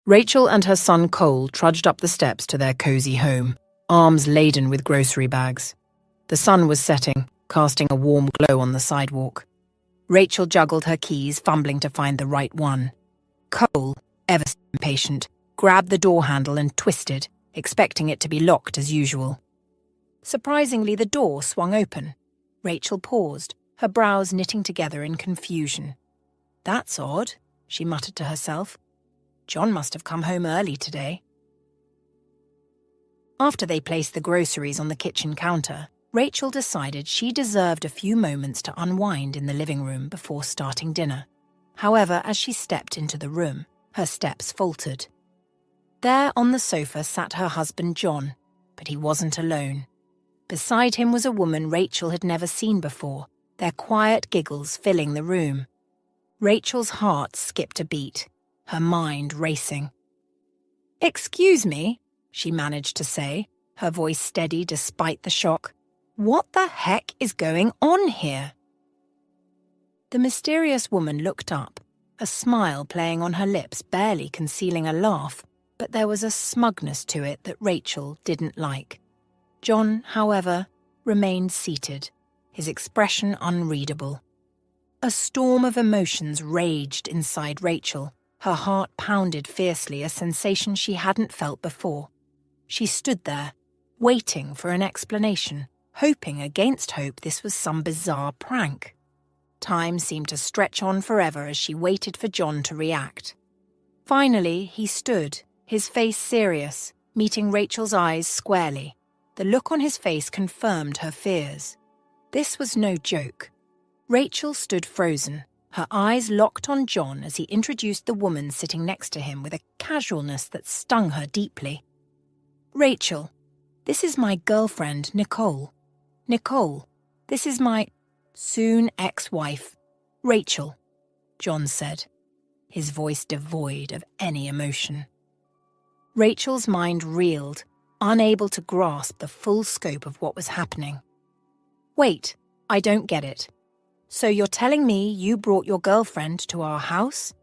Rachel and her son Cole trudged up the steps to their cozy home, arms laden with grocery bags. The sun was setting, casting a warm glow on the sidewalk. Rachel juggled her keys, fumbling to find the right one. Cole, ever so impatient, grabbed the door handle and twisted, expecting it to be locked as usual. Surprisingly, the door swung open. Rachel paused, her brows knitting together in confusion. "That's odd," she muttered to herself. "John must have come home early today." After they placed the groceries on the kitchen counter, Rachel decided she deserved a few moments to unwind in the living room before starting dinner. However, as she stepped into the room, her steps faltered. There on the sofa sat her husband John, but he wasn't alone. Beside him was a woman Rachel had never seen before, their quiet giggles filling the room. Rachel's heart skipped a beat, her mind racing. "Excuse me," she managed to say, her voice steady despite the shock. "What the heck is going on here?" The mysterious woman looked up, a smile playing on her lips, barely concealing a laugh, but there was a smugness to it that Rachel didn't like. John, however, remained seated, his expression unreadable. A storm of emotions raged inside Rachel. Her heart pounded fiercely, a sensation she hadn't felt before. She stood there, waiting for an explanation, hoping against hope this was some bizarre prank. Time seemed to stretch on forever as she waited for John to react. Finally, he stood, his face serious, meeting Rachel's eyes squarely. The look on his face confirmed her fears. This was no joke. Rachel stood frozen, her eyes locked on John as he introduced the woman sitting next to him with a casualness that stung her deeply. "Rachel, this is my girlfriend, Nicole. Nicole, this is my soon ex-wife, Rachel," John said, his voice devoid of any emotion. Rachel's mind reeled, unable to grasp the full scope of what was happening. "Wait, I don't get it. So you're telling me you brought your girlfriend to our house?"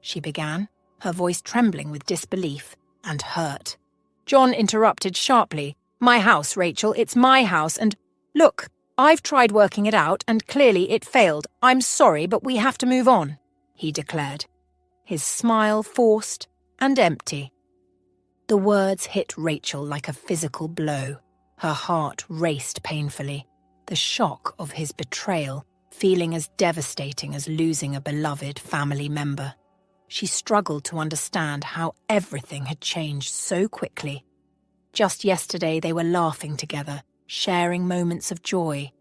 she began, her voice trembling with disbelief and hurt. John interrupted sharply. "My house, Rachel, it's my house, and look, I've tried working it out and clearly it failed. I'm sorry, but we have to move on," he declared, his smile forced and empty. The words hit Rachel like a physical blow. Her heart raced painfully, the shock of his betrayal feeling as devastating as losing a beloved family member. She struggled to understand how everything had changed so quickly. Just yesterday they were laughing together, sharing moments of joy.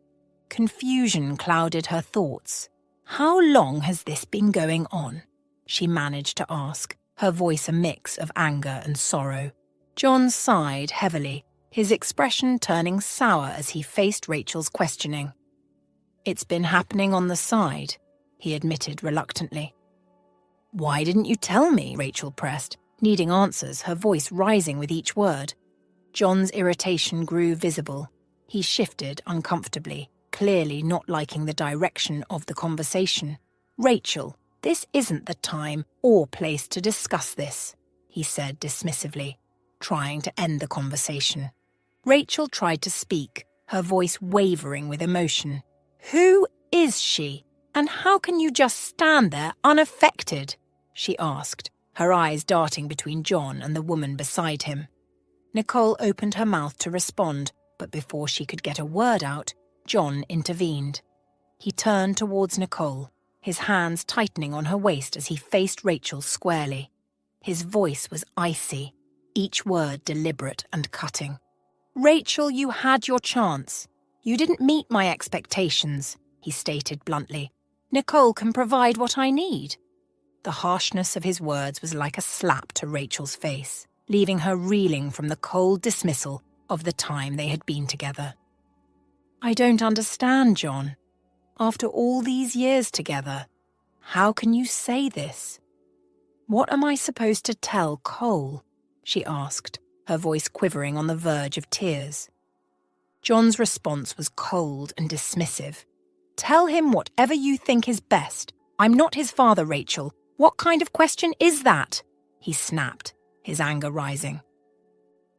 Confusion clouded her thoughts. "How long has this been going on?" she managed to ask, her voice a mix of anger and sorrow. John sighed heavily, his expression turning sour as he faced Rachel's questioning. "It's been happening on the side," he admitted reluctantly. "Why didn't you tell me?" Rachel pressed, needing answers, her voice rising with each word. John's irritation grew visible. He shifted uncomfortably, clearly not liking the direction of the conversation. "Rachel, this isn't the time or place to discuss this," he said dismissively, trying to end the conversation. Rachel tried to speak, her voice wavering with emotion. "Who is she? And how can you just stand there unaffected?" she asked, her eyes darting between John and the woman beside him. Nicole opened her mouth to respond, but before she could get a word out, John intervened. He turned towards Nicole, his hands tightening on her waist as he faced Rachel squarely. His voice was icy, each word deliberate and cutting. "Rachel, you had your chance. You didn't meet my expectations," he stated bluntly. "Nicole can provide what I need." The harshness of his words was like a slap to Rachel's face, leaving her reeling from the cold dismissal of the time they had been together. "I don't understand, John. After all these years together, how can you say this? What am I supposed to tell Cole?" she asked, her voice quivering on the verge of tears. John's response was cold and dismissive. "Tell him whatever you think is best. I'm not his father, Rachel. What kind of question is that?" he snapped, his anger rising.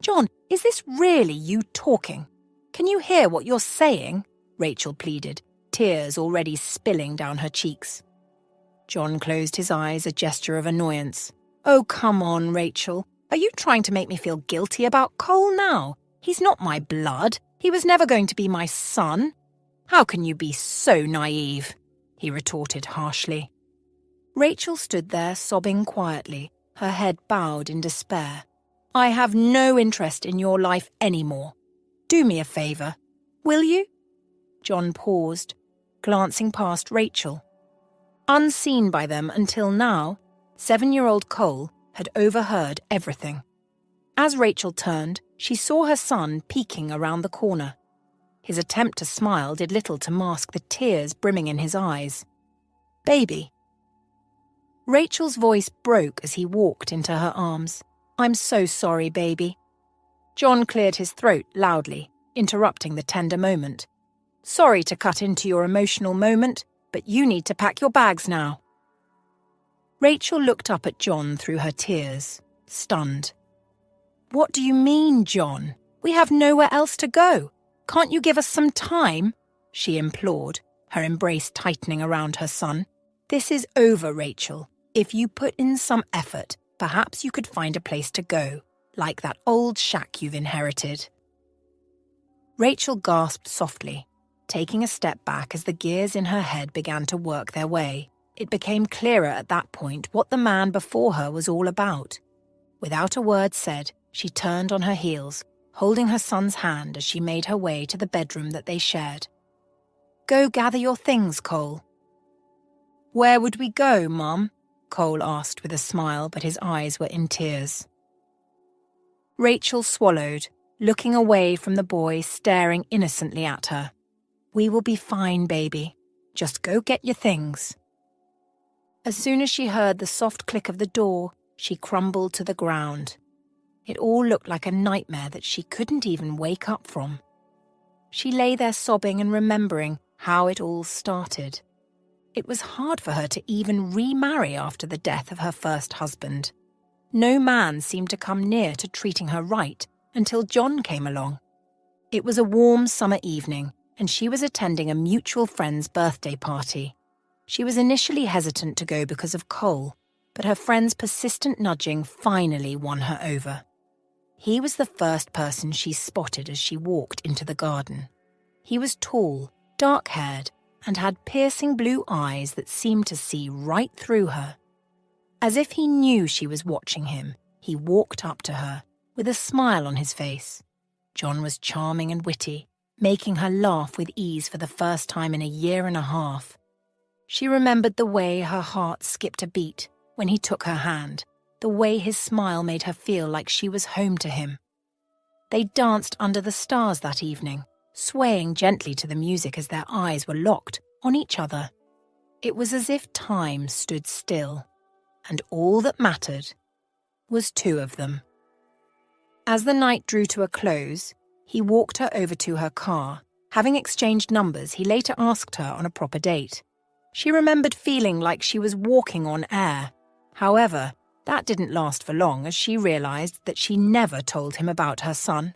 "John, is this really you talking? Can you hear what you're saying?" Rachel pleaded, tears already spilling down her cheeks. John closed his eyes, a gesture of annoyance. "Oh, come on, Rachel. Are you trying to make me feel guilty about Cole now? He's not my blood. He was never going to be my son. How can you be so naive?" he retorted harshly. Rachel stood there sobbing quietly, her head bowed in despair. "I have no interest in your life anymore. Do me a favour, will you?" John paused, glancing past Rachel. Unseen by them until now, 7-year-old Cole had overheard everything. As Rachel turned, she saw her son peeking around the corner. His attempt to smile did little to mask the tears brimming in his eyes. "Baby." Rachel's voice broke as he walked into her arms. "I'm so sorry, baby." John cleared his throat loudly, interrupting the tender moment. "Sorry to cut into your emotional moment, but you need to pack your bags now." Rachel looked up at John through her tears, stunned. "What do you mean, John? We have nowhere else to go. Can't you give us some time?" she implored, her embrace tightening around her son. "This is over, Rachel. If you put in some effort, perhaps you could find a place to go, like that old shack you've inherited." Rachel gasped softly, taking a step back as the gears in her head began to work their way. It became clearer at that point what the man before her was all about. Without a word said, she turned on her heels, holding her son's hand as she made her way to the bedroom that they shared. "Go gather your things, Cole." "Where would we go, Mum?" Cole asked with a smile, but his eyes were in tears. Rachel swallowed, looking away from the boy staring innocently at her. "We will be fine, baby. Just go get your things." As soon as she heard the soft click of the door, she crumbled to the ground. It all looked like a nightmare that she couldn't even wake up from. She lay there sobbing and remembering how it all started. It was hard for her to even remarry after the death of her first husband. No man seemed to come near to treating her right until John came along. It was a warm summer evening, and she was attending a mutual friend's birthday party. She was initially hesitant to go because of Cole, but her friend's persistent nudging finally won her over. He was the first person she spotted as she walked into the garden. He was tall, dark-haired, and had piercing blue eyes that seemed to see right through her. As if he knew she was watching him, he walked up to her, with a smile on his face. John was charming and witty, making her laugh with ease for the first time in a year and a half. She remembered the way her heart skipped a beat when he took her hand, the way his smile made her feel like she was home to him. They danced under the stars that evening, swaying gently to the music as their eyes were locked on each other. It was as if time stood still, and all that mattered was two of them. As the night drew to a close, he walked her over to her car. Having exchanged numbers, he later asked her on a proper date. She remembered feeling like she was walking on air. However, that didn't last for long as she realized that she never told him about her son.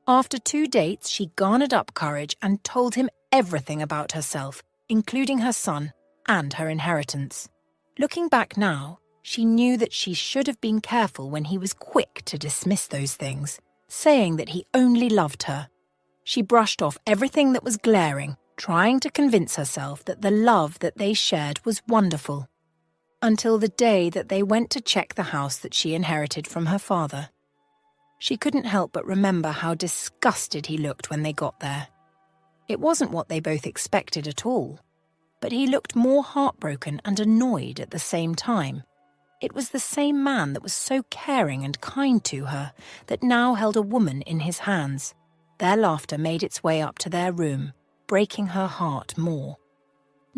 After 2 dates, she garnered up courage and told him everything about herself, including her son and her inheritance. Looking back now, she knew that she should have been careful when he was quick to dismiss those things, saying that he only loved her. She brushed off everything that was glaring, trying to convince herself that the love that they shared was wonderful. Until the day that they went to check the house that she inherited from her father. She couldn't help but remember how disgusted he looked when they got there. It wasn't what they both expected at all, but he looked more heartbroken and annoyed at the same time. It was the same man that was so caring and kind to her that now held a woman in his hands. Their laughter made its way up to their room, breaking her heart more.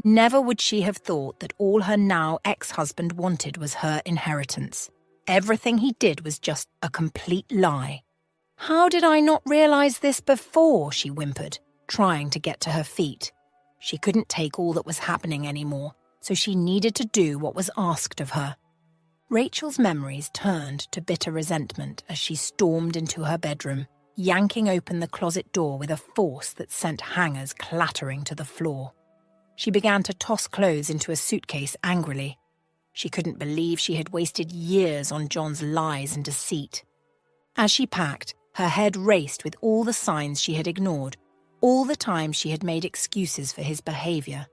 Never would she have thought that all her now ex-husband wanted was her inheritance. Everything he did was just a complete lie. "How did I not realize this before?" she whimpered, trying to get to her feet. She couldn't take all that was happening anymore, so she needed to do what was asked of her. Rachel's memories turned to bitter resentment as she stormed into her bedroom, yanking open the closet door with a force that sent hangers clattering to the floor. She began to toss clothes into a suitcase angrily. She couldn't believe she had wasted years on John's lies and deceit. As she packed, her head raced with all the signs she had ignored, all the times she had made excuses for his behavior.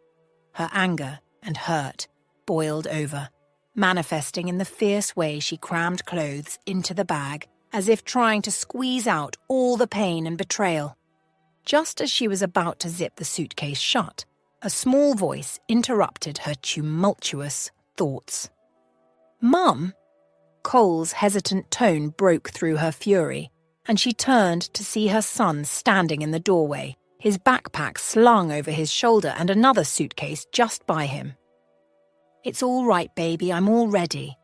Her anger and hurt boiled over, manifesting in the fierce way she crammed clothes into the bag, as if trying to squeeze out all the pain and betrayal. Just as she was about to zip the suitcase shut, a small voice interrupted her tumultuous thoughts. "Mum?" Cole's hesitant tone broke through her fury, and she turned to see her son standing in the doorway, his backpack slung over his shoulder and another suitcase just by him. "It's all right, baby, I'm all ready."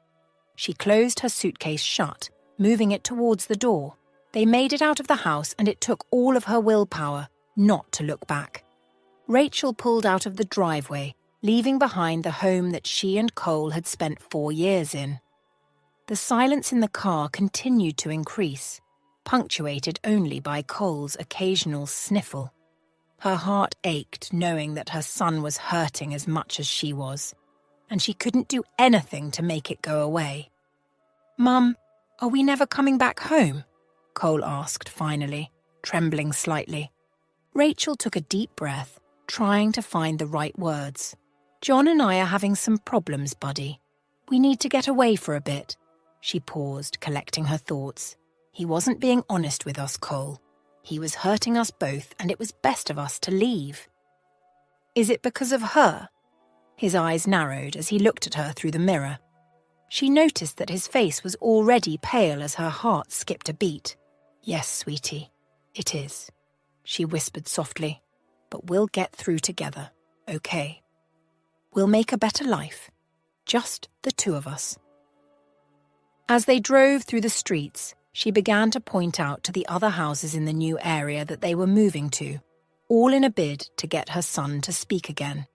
She closed her suitcase shut, moving it towards the door. They made it out of the house, and it took all of her willpower not to look back. Rachel pulled out of the driveway, leaving behind the home that she and Cole had spent 4 years in. The silence in the car continued to increase, punctuated only by Cole's occasional sniffle. Her heart ached knowing that her son was hurting as much as she was, and she couldn't do anything to make it go away. "Mum, are we never coming back home?" Cole asked finally, trembling slightly. Rachel took a deep breath, trying to find the right words. "John and I are having some problems, buddy. We need to get away for a bit." She paused, collecting her thoughts. "He wasn't being honest with us, Cole. He was hurting us both, and it was best of us to leave." "Is it because of her?" His eyes narrowed as he looked at her through the mirror. She noticed that his face was already pale as her heart skipped a beat. "Yes, sweetie, it is," she whispered softly. "But we'll get through together, okay? We'll make a better life, just the two of us." As they drove through the streets, she began to point out to the other houses in the new area that they were moving to, all in a bid to get her son to speak again.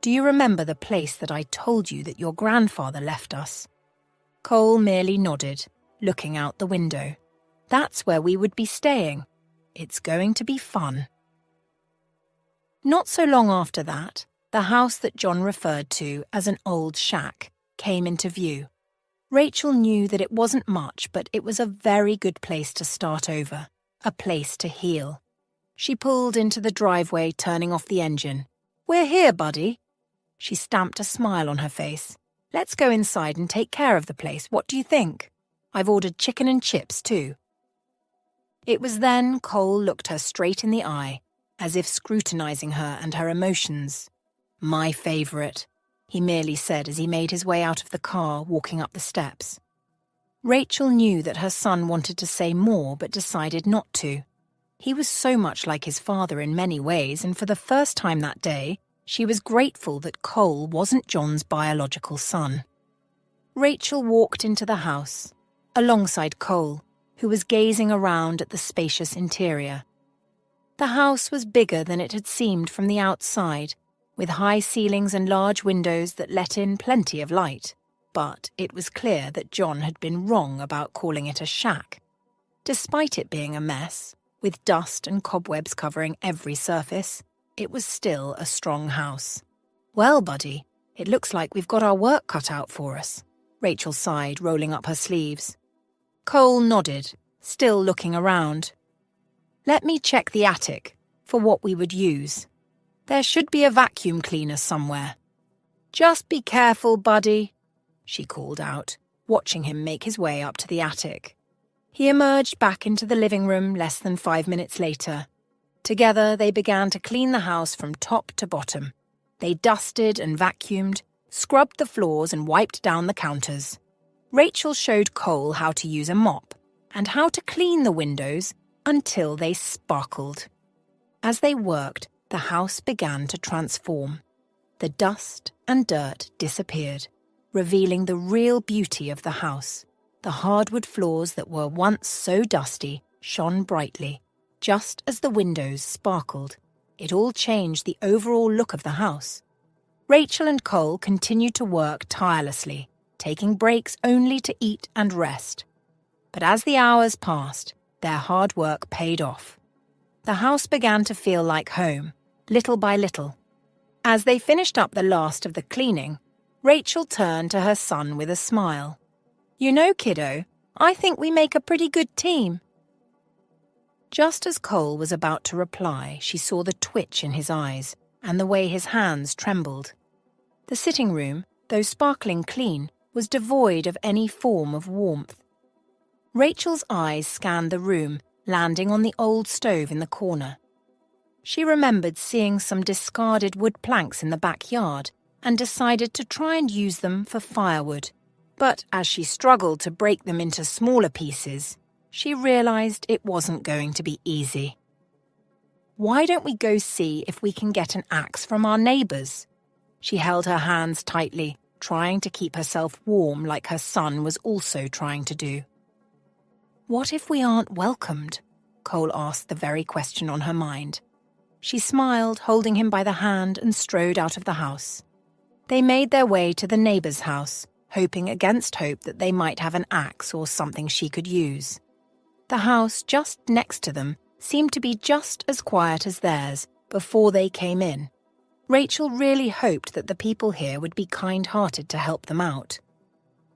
"Do you remember the place that I told you that your grandfather left us?" Cole merely nodded, looking out the window. "That's where we would be staying. It's going to be fun." Not so long after that, the house that John referred to as an old shack came into view. Rachel knew that it wasn't much, but it was a very good place to start over, a place to heal. She pulled into the driveway, turning off the engine. "We're here, buddy." She stamped a smile on her face. "Let's go inside and take care of the place. What do you think? I've ordered chicken and chips, too." It was then Cole looked her straight in the eye, as if scrutinizing her and her emotions. "My favourite," he merely said as he made his way out of the car, walking up the steps. Rachel knew that her son wanted to say more but decided not to. He was so much like his father in many ways, and for the first time that day, she was grateful that Cole wasn't John's biological son. Rachel walked into the house, alongside Cole, who was gazing around at the spacious interior. The house was bigger than it had seemed from the outside, with high ceilings and large windows that let in plenty of light. But it was clear that John had been wrong about calling it a shack. Despite it being a mess, with dust and cobwebs covering every surface, it was still a strong house. "Well, buddy, it looks like we've got our work cut out for us," Rachel sighed, rolling up her sleeves. Cole nodded, still looking around. "Let me check the attic for what we would use. There should be a vacuum cleaner somewhere." "Just be careful, buddy," she called out, watching him make his way up to the attic. He emerged back into the living room less than 5 minutes later. Together, they began to clean the house from top to bottom. They dusted and vacuumed, scrubbed the floors and wiped down the counters. Rachel showed Cole how to use a mop and how to clean the windows until they sparkled. As they worked, the house began to transform. The dust and dirt disappeared, revealing the real beauty of the house. The hardwood floors that were once so dusty shone brightly, just as the windows sparkled. It all changed the overall look of the house. Rachel and Cole continued to work tirelessly, taking breaks only to eat and rest. But as the hours passed, their hard work paid off. The house began to feel like home, little by little. As they finished up the last of the cleaning, Rachel turned to her son with a smile. "You know, kiddo, I think we make a pretty good team." Just as Cole was about to reply, she saw the twitch in his eyes and the way his hands trembled. The sitting room, though sparkling clean, was devoid of any form of warmth. Rachel's eyes scanned the room, landing on the old stove in the corner. She remembered seeing some discarded wood planks in the backyard and decided to try and use them for firewood. But as she struggled to break them into smaller pieces, she realized it wasn't going to be easy. "Why don't we go see if we can get an axe from our neighbors?" She held her hands tightly, trying to keep herself warm like her son was also trying to do. "What if we aren't welcomed?" Cole asked the very question on her mind. She smiled, holding him by the hand, and strode out of the house. They made their way to the neighbor's house, hoping against hope that they might have an axe or something she could use. The house just next to them seemed to be just as quiet as theirs before they came in. Rachel really hoped that the people here would be kind-hearted to help them out.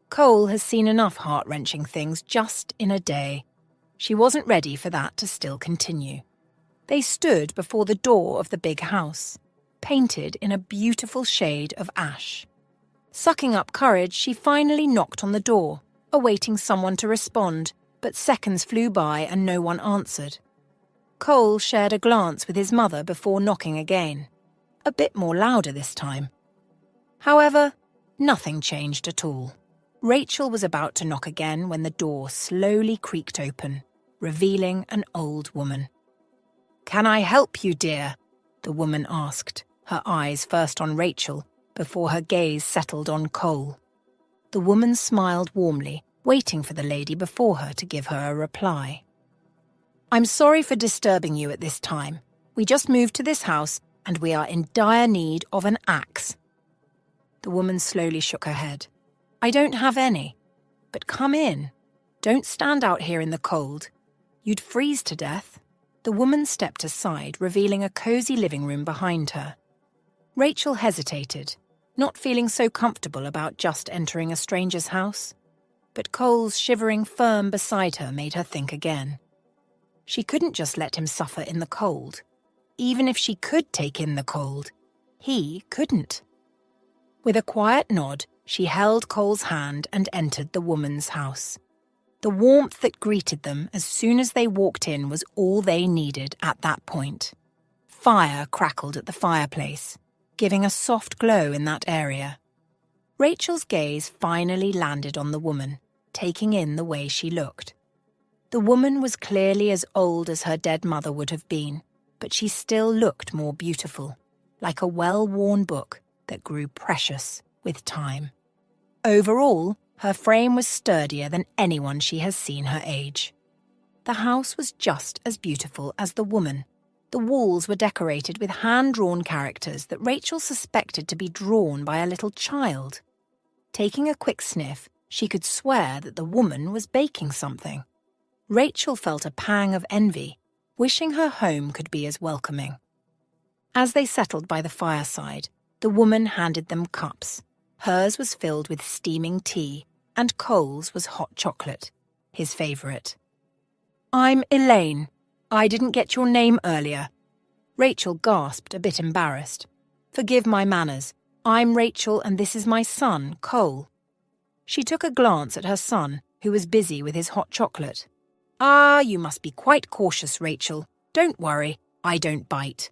Cole has seen enough heart-wrenching things just in a day. She wasn't ready for that to still continue. They stood before the door of the big house, painted in a beautiful shade of ash. Sucking up courage, she finally knocked on the door, awaiting someone to respond, but seconds flew by and no one answered. Cole shared a glance with his mother before knocking again, a bit more louder this time. However, nothing changed at all. Rachel was about to knock again when the door slowly creaked open, revealing an old woman. "Can I help you, dear?" the woman asked, her eyes first on Rachel before her gaze settled on Cole. The woman smiled warmly, waiting for the lady before her to give her a reply. "I'm sorry for disturbing you at this time. We just moved to this house and we are in dire need of an axe." The woman slowly shook her head. "I don't have any. But come in. Don't stand out here in the cold. You'd freeze to death." The woman stepped aside, revealing a cozy living room behind her. Rachel hesitated, not feeling so comfortable about just entering a stranger's house. But Cole's shivering firm beside her made her think again. She couldn't just let him suffer in the cold. Even if she could take in the cold, he couldn't. With a quiet nod, she held Cole's hand and entered the woman's house. The warmth that greeted them as soon as they walked in was all they needed at that point. Fire crackled at the fireplace, giving a soft glow in that area. Rachel's gaze finally landed on the woman, taking in the way she looked. The woman was clearly as old as her dead mother would have been, but she still looked more beautiful, like a well-worn book that grew precious with time. Overall, her frame was sturdier than anyone she has seen her age. The house was just as beautiful as the woman. The walls were decorated with hand-drawn characters that Rachel suspected to be drawn by a little child. Taking a quick sniff, she could swear that the woman was baking something. Rachel felt a pang of envy, wishing her home could be as welcoming. As they settled by the fireside, the woman handed them cups. Hers was filled with steaming tea, and Cole's was hot chocolate, his favourite. "I'm Elaine. I didn't get your name earlier." Rachel gasped, a bit embarrassed. "Forgive my manners. I'm Rachel and this is my son, Cole." She took a glance at her son, who was busy with his hot chocolate. "Ah, you must be quite cautious, Rachel. Don't worry, I don't bite."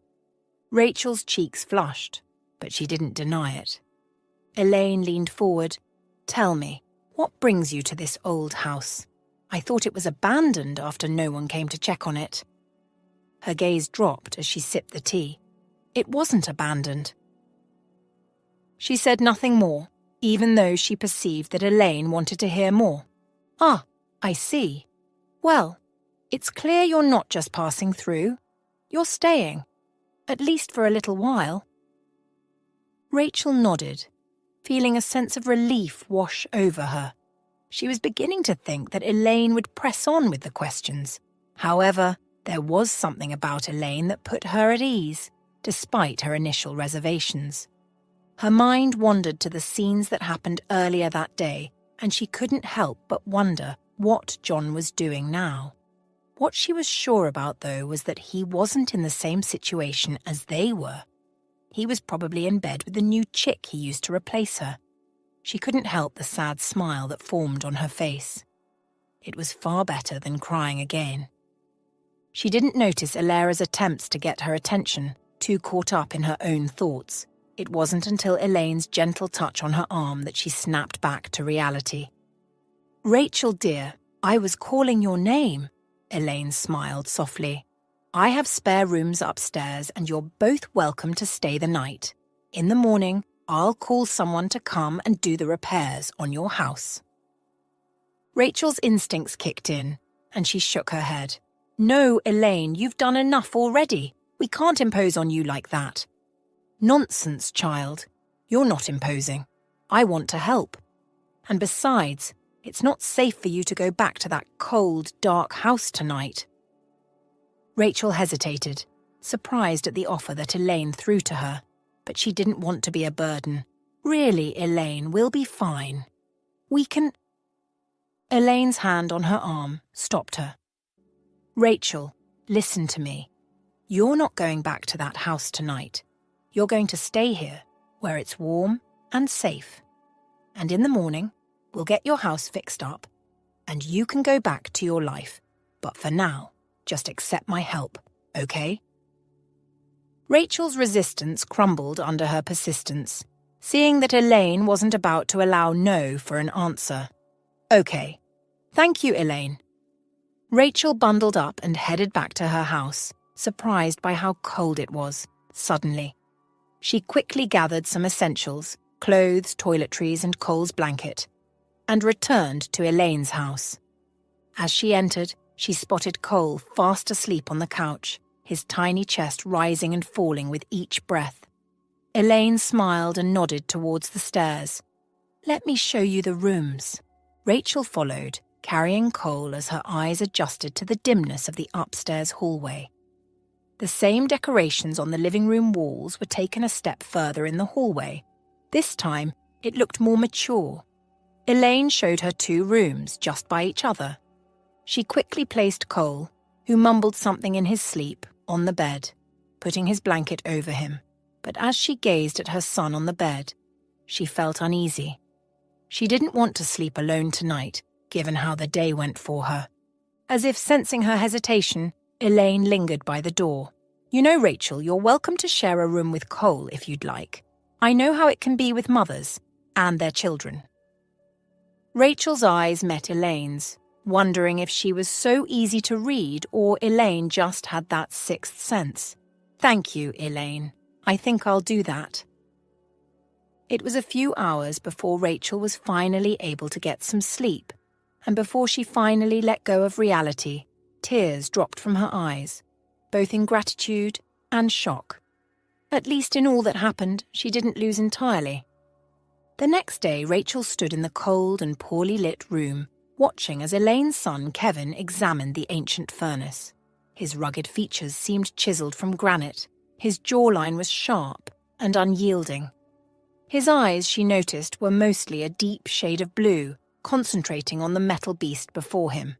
Rachel's cheeks flushed, but she didn't deny it. Elaine leaned forward. "Tell me, what brings you to this old house? I thought it was abandoned after no one came to check on it." Her gaze dropped as she sipped the tea. It wasn't abandoned. She said nothing more, even though she perceived that Elaine wanted to hear more. "Ah, I see. Well, it's clear you're not just passing through. You're staying, at least for a little while." Rachel nodded. feeling a sense of relief wash over her. She was beginning to think that Elaine would press on with the questions. However, there was something about Elaine that put her at ease, despite her initial reservations. Her mind wandered to the scenes that happened earlier that day, and she couldn't help but wonder what John was doing now. What she was sure about, though, was that he wasn't in the same situation as they were. He was probably in bed with the new chick he used to replace her. She couldn't help the sad smile that formed on her face. It was far better than crying again. She didn't notice Ilara's attempts to get her attention, too caught up in her own thoughts. It wasn't until Elaine's gentle touch on her arm that she snapped back to reality. "Rachel, dear, I was calling your name," Elaine smiled softly. "I have spare rooms upstairs and you're both welcome to stay the night. In the morning, I'll call someone to come and do the repairs on your house." Rachel's instincts kicked in, and she shook her head. "No, Elaine, you've done enough already. We can't impose on you like that." "Nonsense, child. You're not imposing. I want to help. And besides, it's not safe for you to go back to that cold, dark house tonight." Rachel hesitated, surprised at the offer that Elaine threw to her, but she didn't want to be a burden. "Really, Elaine, we'll be fine. We can—" Elaine's hand on her arm stopped her. "Rachel, listen to me. You're not going back to that house tonight. You're going to stay here, where it's warm and safe. And in the morning, we'll get your house fixed up, and you can go back to your life. But for now, just accept my help, okay?" Rachel's resistance crumbled under her persistence, seeing that Elaine wasn't about to allow no for an answer. "Okay. Thank you, Elaine." Rachel bundled up and headed back to her house, surprised by how cold it was, suddenly. She quickly gathered some essentials, clothes, toiletries, and Cole's blanket, and returned to Elaine's house. As she entered, she spotted Cole fast asleep on the couch, his tiny chest rising and falling with each breath. Elaine smiled and nodded towards the stairs. "Let me show you the rooms." Rachel followed, carrying Cole as her eyes adjusted to the dimness of the upstairs hallway. The same decorations on the living room walls were taken a step further in the hallway. This time, it looked more mature. Elaine showed her 2 rooms just by each other. She quickly placed Cole, who mumbled something in his sleep, on the bed, putting his blanket over him. But as she gazed at her son on the bed, she felt uneasy. She didn't want to sleep alone tonight, given how the day went for her. As if sensing her hesitation, Elaine lingered by the door. "You know, Rachel, you're welcome to share a room with Cole if you'd like. I know how it can be with mothers and their children." Rachel's eyes met Elaine's, wondering if she was so easy to read or Elaine just had that sixth sense. "Thank you, Elaine. I think I'll do that." It was a few hours before Rachel was finally able to get some sleep, and before she finally let go of reality, tears dropped from her eyes, both in gratitude and shock. At least in all that happened, she didn't lose entirely. The next day, Rachel stood in the cold and poorly lit room, watching as Elaine's son Kevin examined the ancient furnace. His rugged features seemed chiseled from granite. His jawline was sharp and unyielding. His eyes, she noticed, were mostly a deep shade of blue, concentrating on the metal beast before him.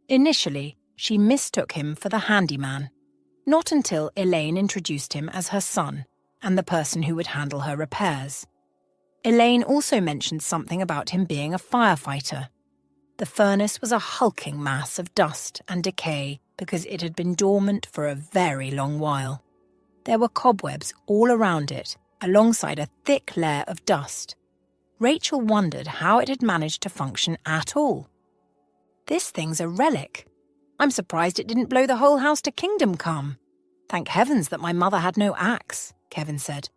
Initially, she mistook him for the handyman, not until Elaine introduced him as her son and the person who would handle her repairs. Elaine also mentioned something about him being a firefighter. The furnace was a hulking mass of dust and decay because it had been dormant for a very long while. There were cobwebs all around it, alongside a thick layer of dust. Rachel wondered how it had managed to function at all. "This thing's a relic. I'm surprised it didn't blow the whole house to kingdom come. Thank heavens that my mother had no axe," Kevin said.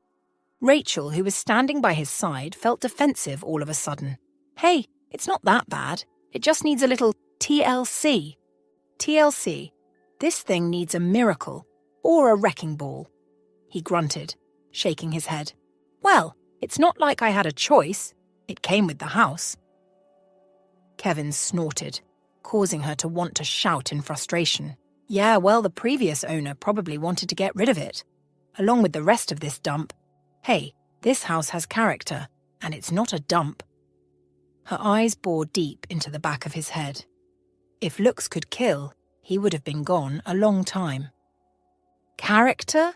Rachel, who was standing by his side, felt defensive all of a sudden. "Hey, it's not that bad. It just needs a little TLC. TLC, this thing needs a miracle or a wrecking ball." He grunted, shaking his head. "Well, It's not like I had a choice. It came with the house. Kevin snorted, causing her to want to shout in frustration. Yeah, well, the previous owner probably wanted to get rid of it, along with the rest of this dump. Hey, this house has character, and it's not a dump. Her eyes bored deep into the back of his head. If looks could kill, he would have been gone a long time. Character?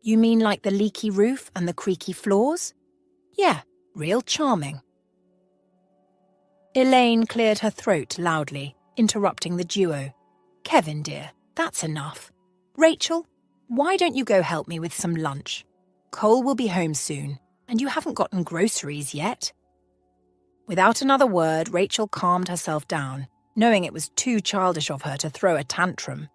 You mean like the leaky roof and the creaky floors? Yeah, real charming. Elaine cleared her throat loudly, interrupting the duo. Kevin, dear, that's enough. Rachel, why don't you go help me with some lunch? Cole will be home soon, and you haven't gotten groceries yet. Without another word, Rachel calmed herself down, knowing it was too childish of her to throw a tantrum.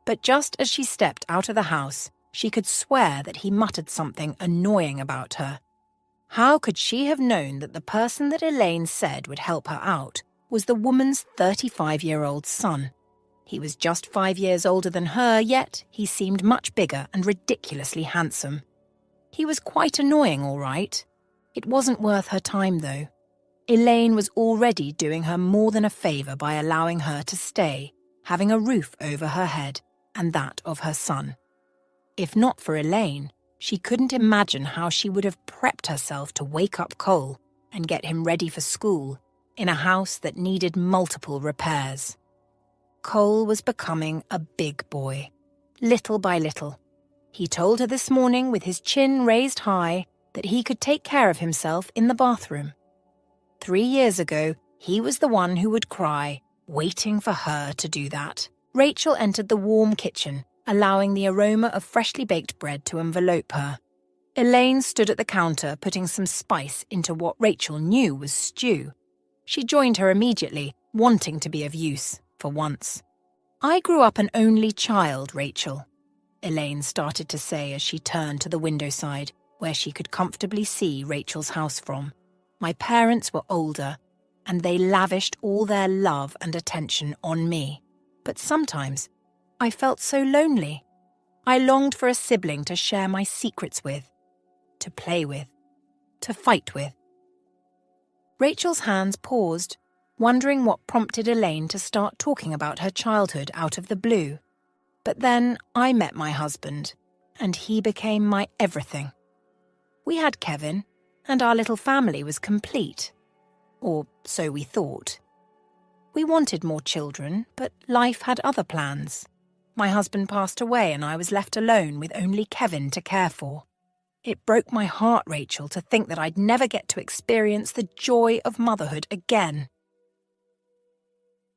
But just as she stepped out of the house, she could swear that he muttered something annoying about her. How could she have known that the person that Elaine said would help her out was the woman's 35-year-old son? He was just 5 years older than her, yet he seemed much bigger and ridiculously handsome. He was quite annoying, all right. It wasn't worth her time, though. Elaine was already doing her more than a favour by allowing her to stay, having a roof over her head and that of her son. If not for Elaine, she couldn't imagine how she would have prepped herself to wake up Cole and get him ready for school in a house that needed multiple repairs. Cole was becoming a big boy, little by little. He told her this morning with his chin raised high that he could take care of himself in the bathroom. 3 years ago, he was the one who would cry, waiting for her to do that. Rachel entered the warm kitchen, allowing the aroma of freshly baked bread to envelope her. Elaine stood at the counter putting some spice into what Rachel knew was stew. She joined her immediately, wanting to be of use, for once. I grew up an only child, Rachel, Elaine started to say as she turned to the window side, where she could comfortably see Rachel's house from. My parents were older, and they lavished all their love and attention on me. But sometimes, I felt so lonely. I longed for a sibling to share my secrets with, to play with, to fight with. Rachel's hands paused, wondering what prompted Elaine to start talking about her childhood out of the blue. But then I met my husband, and he became my everything. We had Kevin, and our little family was complete. Or so we thought. We wanted more children, but life had other plans. My husband passed away and I was left alone with only Kevin to care for. It broke my heart, Rachel, to think that I'd never get to experience the joy of motherhood again.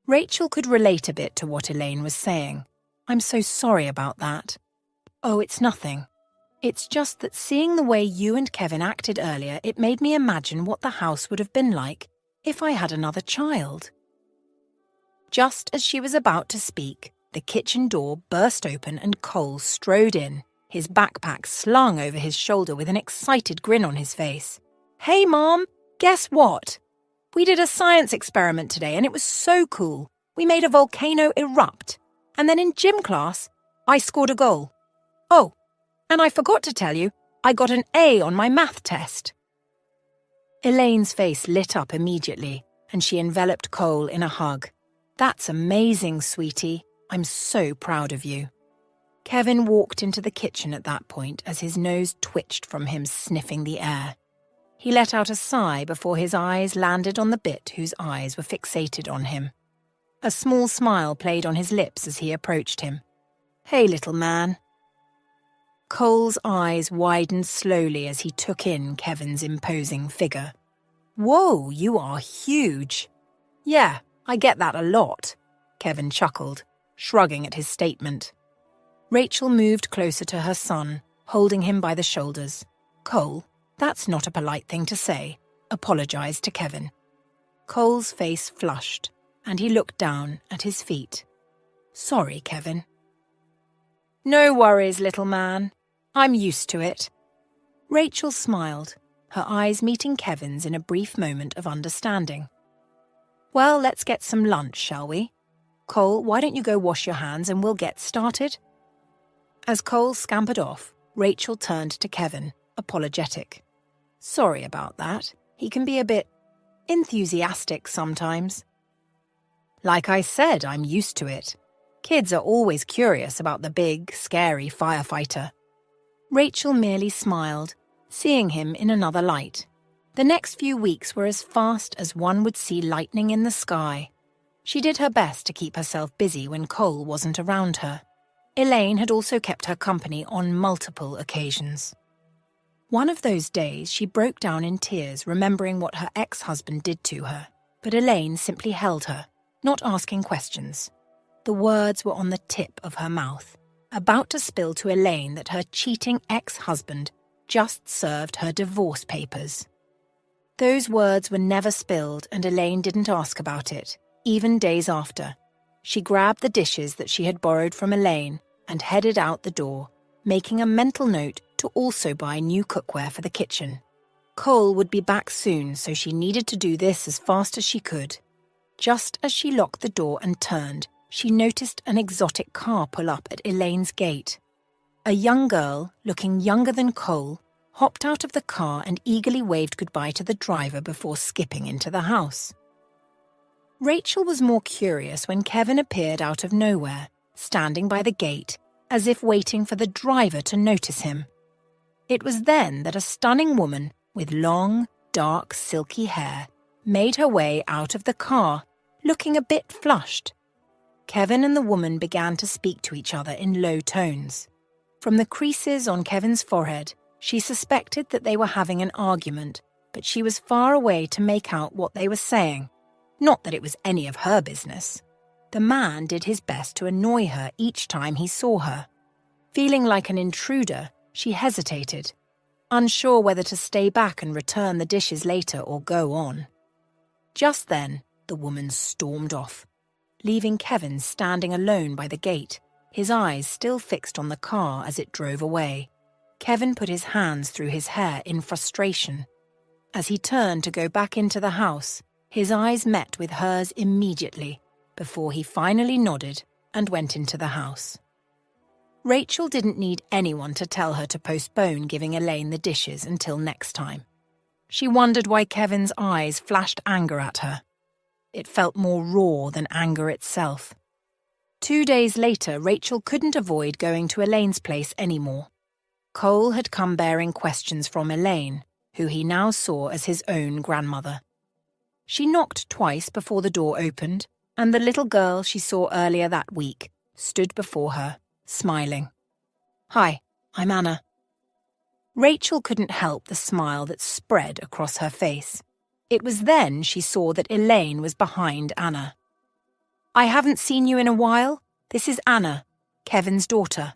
Rachel could relate a bit to what Elaine was saying. I'm so sorry about that. Oh, it's nothing. It's just that seeing the way you and Kevin acted earlier, it made me imagine what the house would have been like if I had another child. Just as she was about to speak, the kitchen door burst open and Cole strode in, his backpack slung over his shoulder with an excited grin on his face. Hey, Mom, guess what? We did a science experiment today and it was so cool. We made a volcano erupt. And then in gym class, I scored a goal. Oh, and I forgot to tell you, I got an A on my math test. Elaine's face lit up immediately, and she enveloped Cole in a hug. That's amazing, sweetie. I'm so proud of you. Kevin walked into the kitchen at that point as his nose twitched from him sniffing the air. He let out a sigh before his eyes landed on the bit whose eyes were fixated on him. A small smile played on his lips as he approached him. Hey, little man. Cole's eyes widened slowly as he took in Kevin's imposing figure. Whoa, you are huge. Yeah, I get that a lot, Kevin chuckled, shrugging at his statement. Rachel moved closer to her son, holding him by the shoulders. Cole, that's not a polite thing to say, apologized to Kevin. Cole's face flushed, and he looked down at his feet. Sorry, Kevin. No worries, little man. I'm used to it. Rachel smiled, her eyes meeting Kevin's in a brief moment of understanding. Well, let's get some lunch, shall we? Cole, why don't you go wash your hands and we'll get started? As Cole scampered off, Rachel turned to Kevin, apologetic. Sorry about that. He can be a bit enthusiastic sometimes. Like I said, I'm used to it. Kids are always curious about the big, scary firefighter. Rachel merely smiled, seeing him in another light. The next few weeks were as fast as one would see lightning in the sky. She did her best to keep herself busy when Cole wasn't around her. Elaine had also kept her company on multiple occasions. One of those days, she broke down in tears, remembering what her ex-husband did to her. But Elaine simply held her, not asking questions. The words were on the tip of her mouth, about to spill to Elaine that her cheating ex-husband just served her divorce papers. Those words were never spilled, and Elaine didn't ask about it, even days after. She grabbed the dishes that she had borrowed from Elaine and headed out the door, making a mental note to also buy new cookware for the kitchen. Cole would be back soon, so she needed to do this as fast as she could. Just as she locked the door and turned, she noticed an exotic car pull up at Elaine's gate. A young girl, looking younger than Cole, hopped out of the car and eagerly waved goodbye to the driver before skipping into the house. Rachel was more curious when Kevin appeared out of nowhere, standing by the gate, as if waiting for the driver to notice him. It was then that a stunning woman with long, dark, silky hair made her way out of the car, looking a bit flushed. Kevin and the woman began to speak to each other in low tones. From the creases on Kevin's forehead, she suspected that they were having an argument, but she was far away to make out what they were saying. Not that it was any of her business. The man did his best to annoy her each time he saw her. Feeling like an intruder, she hesitated, unsure whether to stay back and return the dishes later or go on. Just then, the woman stormed off, leaving Kevin standing alone by the gate, his eyes still fixed on the car as it drove away. Kevin put his hands through his hair in frustration. As he turned to go back into the house, his eyes met with hers immediately, before he finally nodded and went into the house. Rachel didn't need anyone to tell her to postpone giving Elaine the dishes until next time. She wondered why Kevin's eyes flashed anger at her. It felt more raw than anger itself. 2 days later, Rachel couldn't avoid going to Elaine's place anymore. Cole had come bearing questions from Elaine, who he now saw as his own grandmother. She knocked twice before the door opened, and the little girl she saw earlier that week stood before her, smiling. "Hi, I'm Anna." Rachel couldn't help the smile that spread across her face. It was then she saw that Elaine was behind Anna. "I haven't seen you in a while. This is Anna, Kevin's daughter."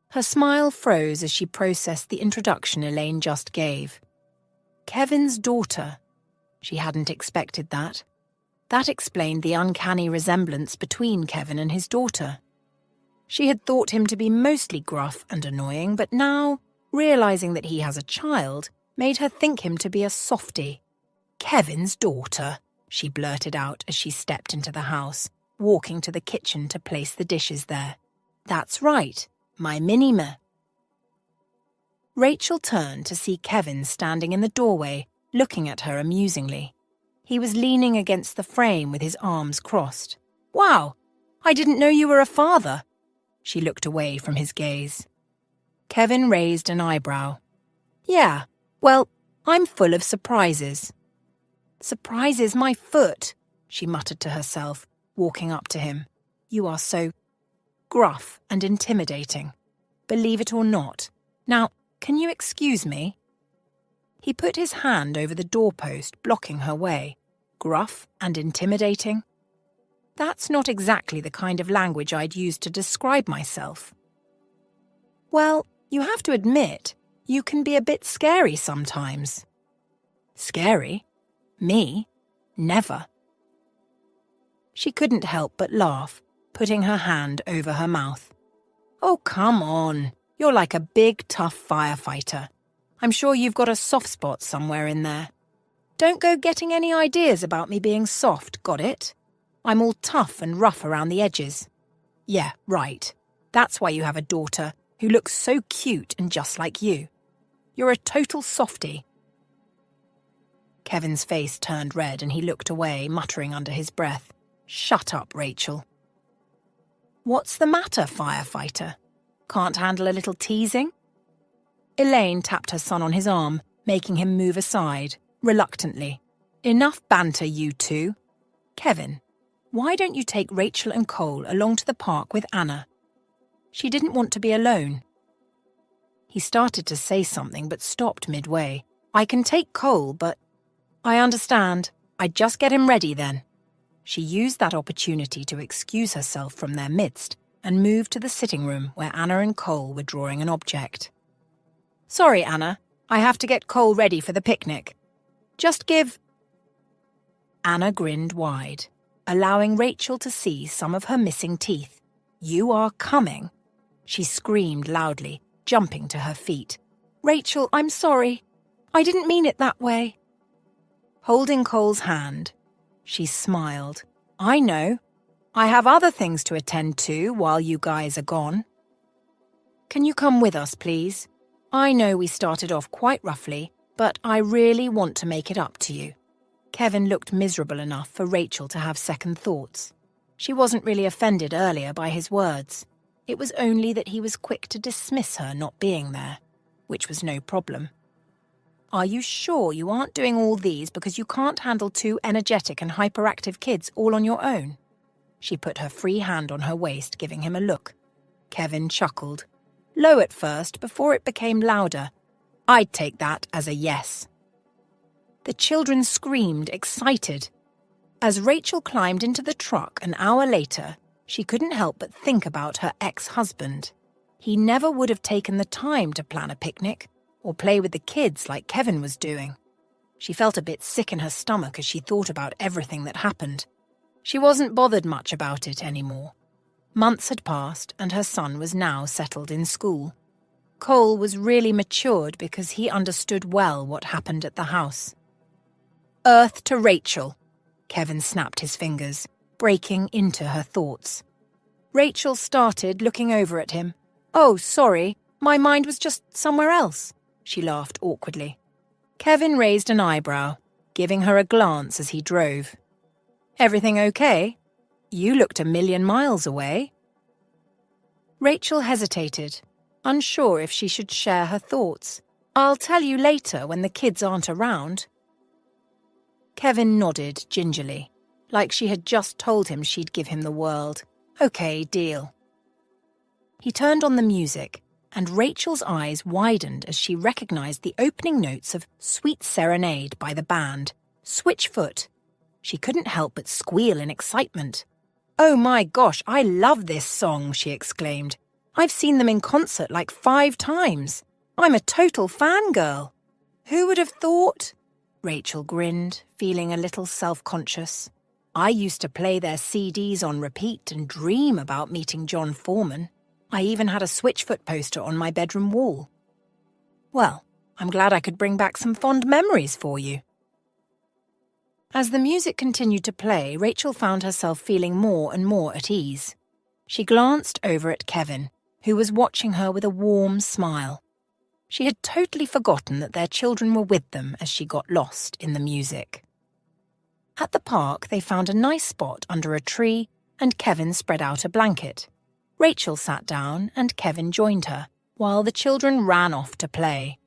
Her smile froze as she processed the introduction Elaine just gave. Kevin's daughter. She hadn't expected that. That explained the uncanny resemblance between Kevin and his daughter. She had thought him to be mostly gruff and annoying, but now, realizing that he has a child, made her think him to be a softie. "Kevin's daughter," she blurted out as she stepped into the house, walking to the kitchen to place the dishes there. "That's right, my Minnie-me." Rachel turned to see Kevin standing in the doorway, looking at her amusingly. He was leaning against the frame with his arms crossed. "Wow, I didn't know you were a father." She looked away from his gaze. Kevin raised an eyebrow. "Yeah, well, I'm full of surprises." "Surprises my foot," she muttered to herself, walking up to him. "You are so gruff and intimidating. Believe it or not. Now, can you excuse me?" He put his hand over the doorpost, blocking her way. Gruff and intimidating? That's not exactly the kind of language I'd use to describe myself. "Well, you have to admit, you can be a bit scary sometimes." "Scary? Me? Never." She couldn't help but laugh, putting her hand over her mouth. "Oh, come on. You're like a big, tough firefighter. I'm sure you've got a soft spot somewhere in there. Don't go getting any ideas about me being soft, got it? I'm all tough and rough around the edges." "Yeah, right. That's why you have a daughter who looks so cute and just like you. You're a total softie, Kevin's face turned red and he looked away, muttering under his breath, "Shut up, Rachel." "What's the matter, firefighter? Can't handle a little teasing?" Elaine tapped her son on his arm, making him move aside, reluctantly. "Enough banter, you two. Kevin, why don't you take Rachel and Cole along to the park with Anna?" She didn't want to be alone. He started to say something but stopped midway. "I can take Cole, but—" "I understand. I'd just get him ready then." She used that opportunity to excuse herself from their midst and moved to the sitting room where Anna and Cole were drawing an object. "Sorry, Anna. I have to get Cole ready for the picnic. Just give—" Anna grinned wide, allowing Rachel to see some of her missing teeth. "You are coming?" She screamed loudly, jumping to her feet. "Rachel, I'm sorry. I didn't mean it that way." Holding Cole's hand, she smiled. "I know. I have other things to attend to while you guys are gone. Can you come with us, please? I know we started off quite roughly, but I really want to make it up to you." Kevin looked miserable enough for Rachel to have second thoughts. She wasn't really offended earlier by his words. It was only that he was quick to dismiss her not being there, which was no problem. "Are you sure you aren't doing all these because you can't handle two energetic and hyperactive kids all on your own?" She put her free hand on her waist, giving him a look. Kevin chuckled. Low at first, before it became louder. "I'd take that as a yes." The children screamed, excited. As Rachel climbed into the truck an hour later, she couldn't help but think about her ex-husband. He never would have taken the time to plan a picnic or play with the kids like Kevin was doing. She felt a bit sick in her stomach as she thought about everything that happened. She wasn't bothered much about it anymore. Months had passed and her son was now settled in school. Cole was really matured because he understood well what happened at the house. "Earth to Rachel," Kevin snapped his fingers, breaking into her thoughts. Rachel started looking over at him. "Oh, sorry, my mind was just somewhere else," she laughed awkwardly. Kevin raised an eyebrow, giving her a glance as he drove. "Everything okay? You looked a million miles away." Rachel hesitated, unsure if she should share her thoughts. "I'll tell you later when the kids aren't around." Kevin nodded gingerly, like she had just told him she'd give him the world. "Okay, deal." He turned on the music, and Rachel's eyes widened as she recognized the opening notes of Sweet Serenade by the band, Switchfoot. She couldn't help but squeal in excitement. "Oh my gosh, I love this song," she exclaimed. "I've seen them in concert like 5 times. I'm a total fangirl." "Who would have thought?" Rachel grinned, feeling a little self-conscious. "I used to play their CDs on repeat and dream about meeting John Foreman. I even had a Switchfoot poster on my bedroom wall." "Well, I'm glad I could bring back some fond memories for you." As the music continued to play, Rachel found herself feeling more and more at ease. She glanced over at Kevin, who was watching her with a warm smile. She had totally forgotten that their children were with them as she got lost in the music. At the park, they found a nice spot under a tree, and Kevin spread out a blanket. Rachel sat down, and Kevin joined her, while the children ran off to play.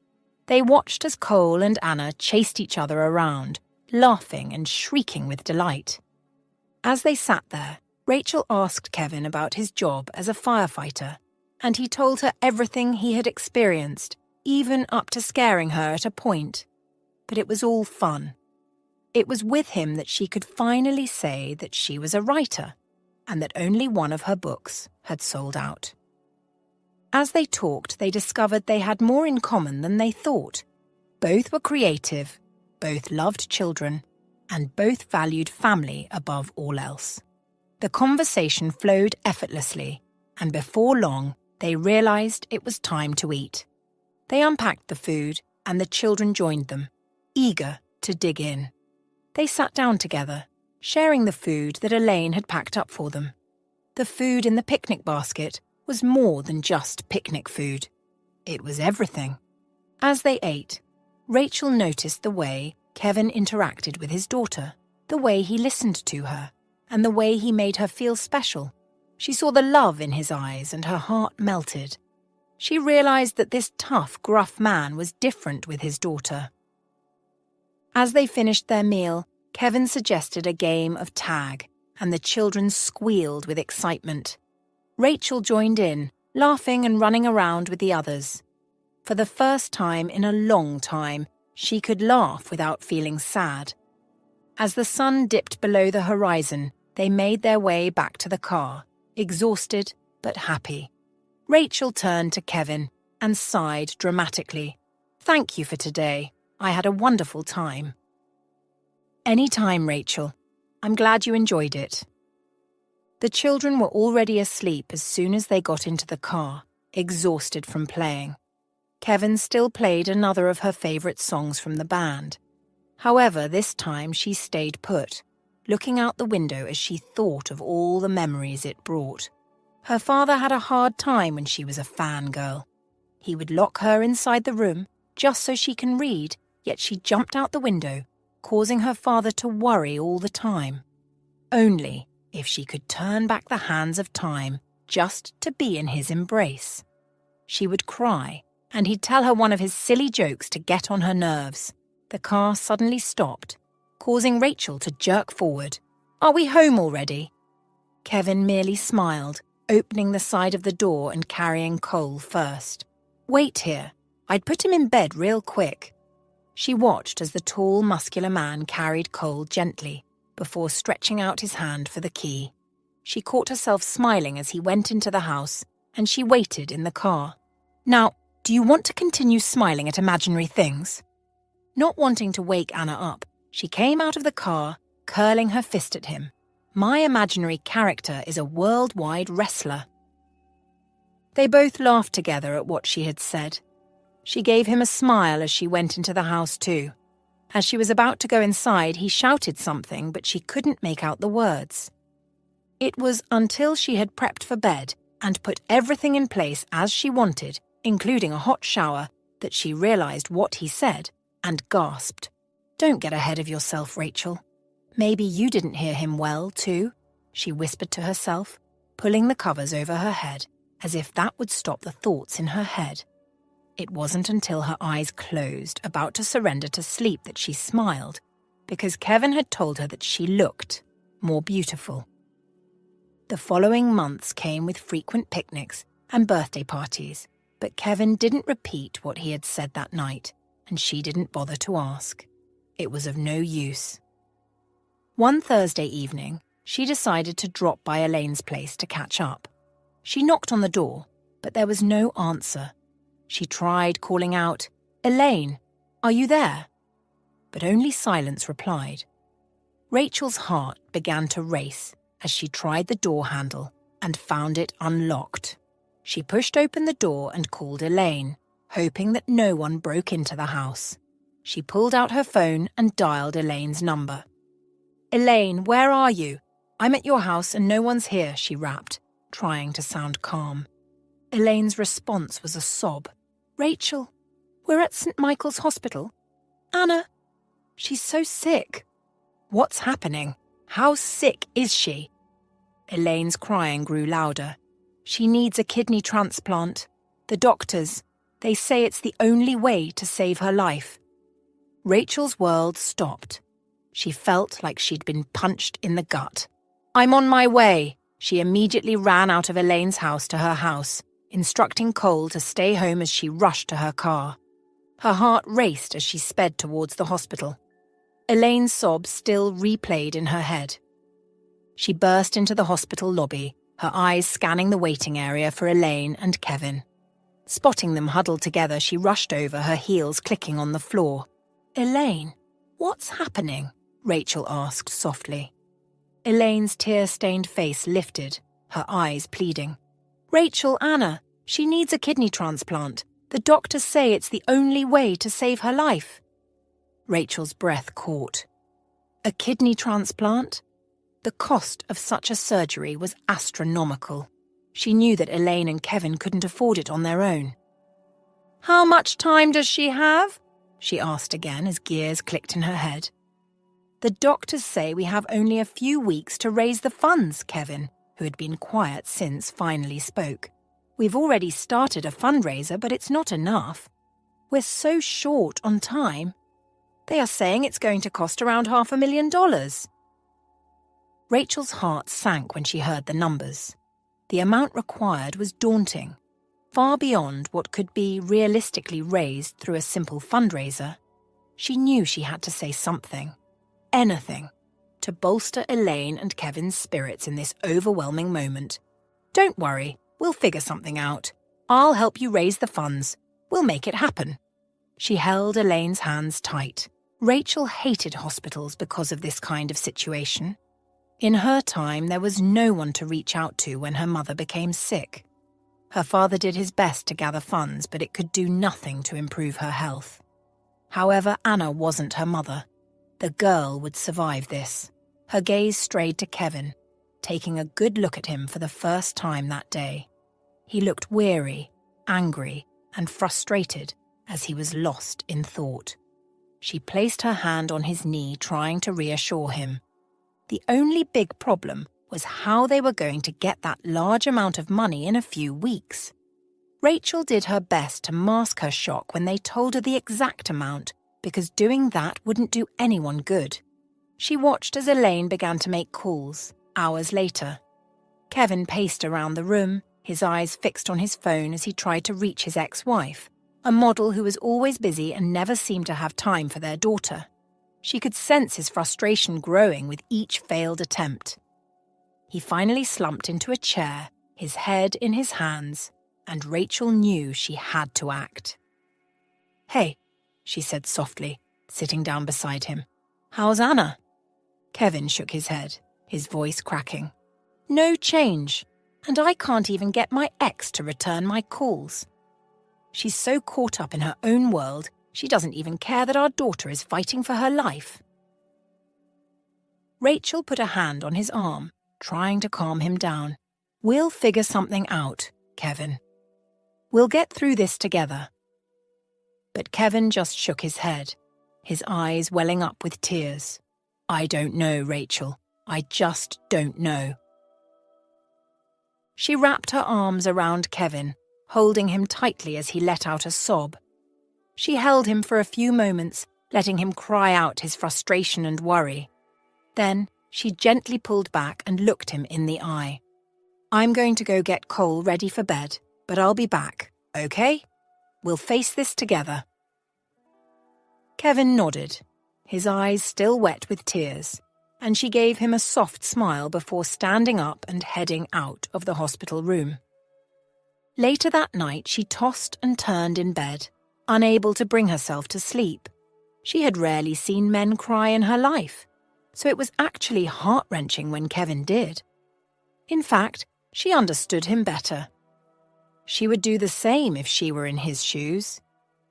They watched as Cole and Anna chased each other around, laughing and shrieking with delight. As they sat there, Rachel asked Kevin about his job as a firefighter, and he told her everything he had experienced, even up to scaring her at a point. But it was all fun. It was with him that she could finally say that she was a writer, and that only one of her books had sold out. As they talked, they discovered they had more in common than they thought. Both were creative, both loved children, and both valued family above all else. The conversation flowed effortlessly, and before long, they realized it was time to eat. They unpacked the food, and the children joined them, eager to dig in. They sat down together, sharing the food that Elaine had packed up for them. The food in the picnic basket was more than just picnic food. It was everything. As they ate, Rachel noticed the way Kevin interacted with his daughter, the way he listened to her, and the way he made her feel special. She saw the love in his eyes and her heart melted. She realized that this tough, gruff man was different with his daughter. As they finished their meal, Kevin suggested a game of tag, and the children squealed with excitement. Rachel joined in, laughing and running around with the others. For the first time in a long time, she could laugh without feeling sad. As the sun dipped below the horizon, they made their way back to the car, exhausted but happy. Rachel turned to Kevin and sighed dramatically. "Thank you for today. I had a wonderful time." "Any time, Rachel. I'm glad you enjoyed it." The children were already asleep as soon as they got into the car, exhausted from playing. Kevin still played another of her favourite songs from the band. However, this time she stayed put, looking out the window as she thought of all the memories it brought. Her father had a hard time when she was a fangirl. He would lock her inside the room just so she can read, yet she jumped out the window, causing her father to worry all the time. Only if she could turn back the hands of time just to be in his embrace. She would cry, and he'd tell her one of his silly jokes to get on her nerves. The car suddenly stopped, causing Rachel to jerk forward. "Are we home already?" Kevin merely smiled, opening the side of the door and carrying Cole first. "Wait here. I'd put him in bed real quick." She watched as the tall, muscular man carried Cole gently, before stretching out his hand for the key. She caught herself smiling as he went into the house, and she waited in the car. "Now, do you want to continue smiling at imaginary things?" Not wanting to wake Anna up, she came out of the car, curling her fist at him. "My imaginary character is a worldwide wrestler." They both laughed together at what she had said. She gave him a smile as she went into the house too. As she was about to go inside, he shouted something, but she couldn't make out the words. It was until she had prepped for bed and put everything in place as she wanted, including a hot shower, that she realized what he said and gasped. "Don't get ahead of yourself, Rachel. Maybe you didn't hear him well, too," she whispered to herself, pulling the covers over her head, as if that would stop the thoughts in her head. It wasn't until her eyes closed, about to surrender to sleep, that she smiled, because Kevin had told her that she looked more beautiful. The following months came with frequent picnics and birthday parties, but Kevin didn't repeat what he had said that night, and she didn't bother to ask. It was of no use. One Thursday evening, she decided to drop by Elaine's place to catch up. She knocked on the door, but there was no answer. She tried calling out, "Elaine, are you there?" But only silence replied. Rachel's heart began to race as she tried the door handle and found it unlocked. She pushed open the door and called Elaine, hoping that no one broke into the house. She pulled out her phone and dialed Elaine's number. "Elaine, where are you? I'm at your house and no one's here," she rapped, trying to sound calm. Elaine's response was a sob. "Rachel, we're at St. Michael's Hospital. Anna, she's so sick." "What's happening? How sick is she?" Elaine's crying grew louder. "She needs a kidney transplant. The doctors, they say it's the only way to save her life." Rachel's world stopped. She felt like she'd been punched in the gut. "I'm on my way." She immediately ran out of Elaine's house to her house, instructing Cole to stay home as she rushed to her car. Her heart raced as she sped towards the hospital. Elaine's sobs still replayed in her head. She burst into the hospital lobby, her eyes scanning the waiting area for Elaine and Kevin. Spotting them huddled together, she rushed over, her heels clicking on the floor. "Elaine, what's happening?" Rachel asked softly. Elaine's tear-stained face lifted, her eyes pleading. "Rachel, Anna, she needs a kidney transplant. The doctors say it's the only way to save her life." Rachel's breath caught. A kidney transplant? The cost of such a surgery was astronomical. She knew that Elaine and Kevin couldn't afford it on their own. "How much time does she have?" she asked again as gears clicked in her head. The doctors say we have only a few weeks to raise the funds, Kevin, who had been quiet since, finally spoke. We've already started a fundraiser, but it's not enough. We're so short on time. They are saying it's going to cost around $500,000. Rachel's heart sank when she heard the numbers. The amount required was daunting, far beyond what could be realistically raised through a simple fundraiser. She knew she had to say something, anything, to bolster Elaine and Kevin's spirits in this overwhelming moment. Don't worry, we'll figure something out. I'll help you raise the funds. We'll make it happen. She held Elaine's hands tight. Rachel hated hospitals because of this kind of situation. In her time, there was no one to reach out to when her mother became sick. Her father did his best to gather funds, but it could do nothing to improve her health. However, Anna wasn't her mother. The girl would survive this. Her gaze strayed to Kevin, taking a good look at him for the first time that day. He looked weary, angry, and frustrated as he was lost in thought. She placed her hand on his knee, trying to reassure him. The only big problem was how they were going to get that large amount of money in a few weeks. Rachel did her best to mask her shock when they told her the exact amount, because doing that wouldn't do anyone good. She watched as Elaine began to make calls, hours later. Kevin paced around the room, his eyes fixed on his phone as he tried to reach his ex-wife, a model who was always busy and never seemed to have time for their daughter. She could sense his frustration growing with each failed attempt. He finally slumped into a chair, his head in his hands, and Rachel knew she had to act. "Hey," she said softly, sitting down beside him. "How's Anna?" Kevin shook his head, his voice cracking. "No change, and I can't even get my ex to return my calls. She's so caught up in her own world, she doesn't even care that our daughter is fighting for her life." Rachel put a hand on his arm, trying to calm him down. "We'll figure something out, Kevin. We'll get through this together." But Kevin just shook his head, his eyes welling up with tears. "I don't know, Rachel. I just don't know." She wrapped her arms around Kevin, holding him tightly as he let out a sob. She held him for a few moments, letting him cry out his frustration and worry. Then she gently pulled back and looked him in the eye. "I'm going to go get Cole ready for bed, but I'll be back, okay? We'll face this together." Kevin nodded, his eyes still wet with tears, and she gave him a soft smile before standing up and heading out of the hospital room. Later that night, she tossed and turned in bed, unable to bring herself to sleep. She had rarely seen men cry in her life, so it was actually heart-wrenching when Kevin did. In fact, she understood him better. She would do the same if she were in his shoes.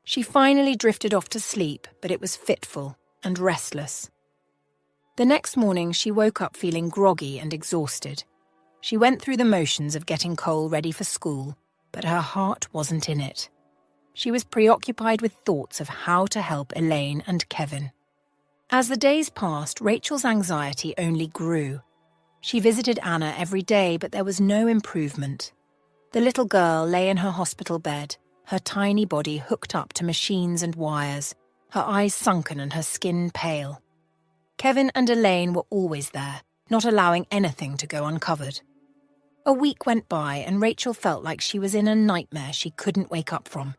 She finally drifted off to sleep, but it was fitful and restless. The next morning, she woke up feeling groggy and exhausted. She went through the motions of getting Cole ready for school, but her heart wasn't in it. She was preoccupied with thoughts of how to help Elaine and Kevin. As the days passed, Rachel's anxiety only grew. She visited Anna every day, but there was no improvement. The little girl lay in her hospital bed, her tiny body hooked up to machines and wires, her eyes sunken and her skin pale. Kevin and Elaine were always there, not allowing anything to go uncovered. A week went by and Rachel felt like she was in a nightmare she couldn't wake up from.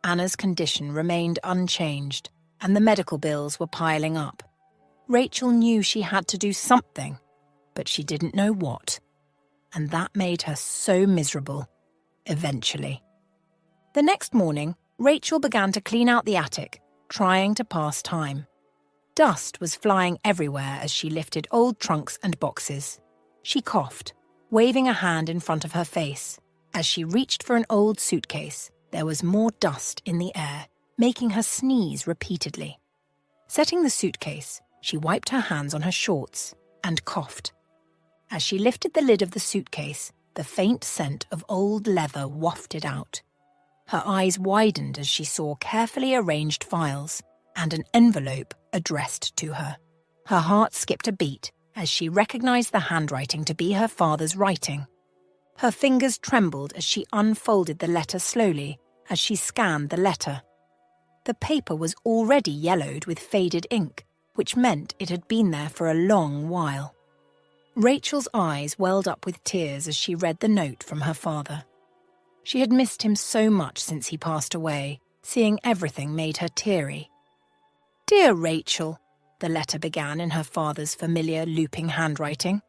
Anna's condition remained unchanged, and the medical bills were piling up. Rachel knew she had to do something, but she didn't know what. And that made her so miserable, eventually. The next morning, Rachel began to clean out the attic, trying to pass time. Dust was flying everywhere as she lifted old trunks and boxes. She coughed, waving a hand in front of her face. As she reached for an old suitcase, there was more dust in the air, making her sneeze repeatedly. Setting the suitcase, she wiped her hands on her shorts and coughed. As she lifted the lid of the suitcase, the faint scent of old leather wafted out. Her eyes widened as she saw carefully arranged files and an envelope addressed to her. Her heart skipped a beat as she recognized the handwriting to be her father's writing. Her fingers trembled as she unfolded the letter slowly as she scanned the letter. The paper was already yellowed with faded ink, which meant it had been there for a long while. Rachel's eyes welled up with tears as she read the note from her father. She had missed him so much since he passed away. Seeing everything made her teary. "Dear Rachel," the letter began in her father's familiar looping handwriting.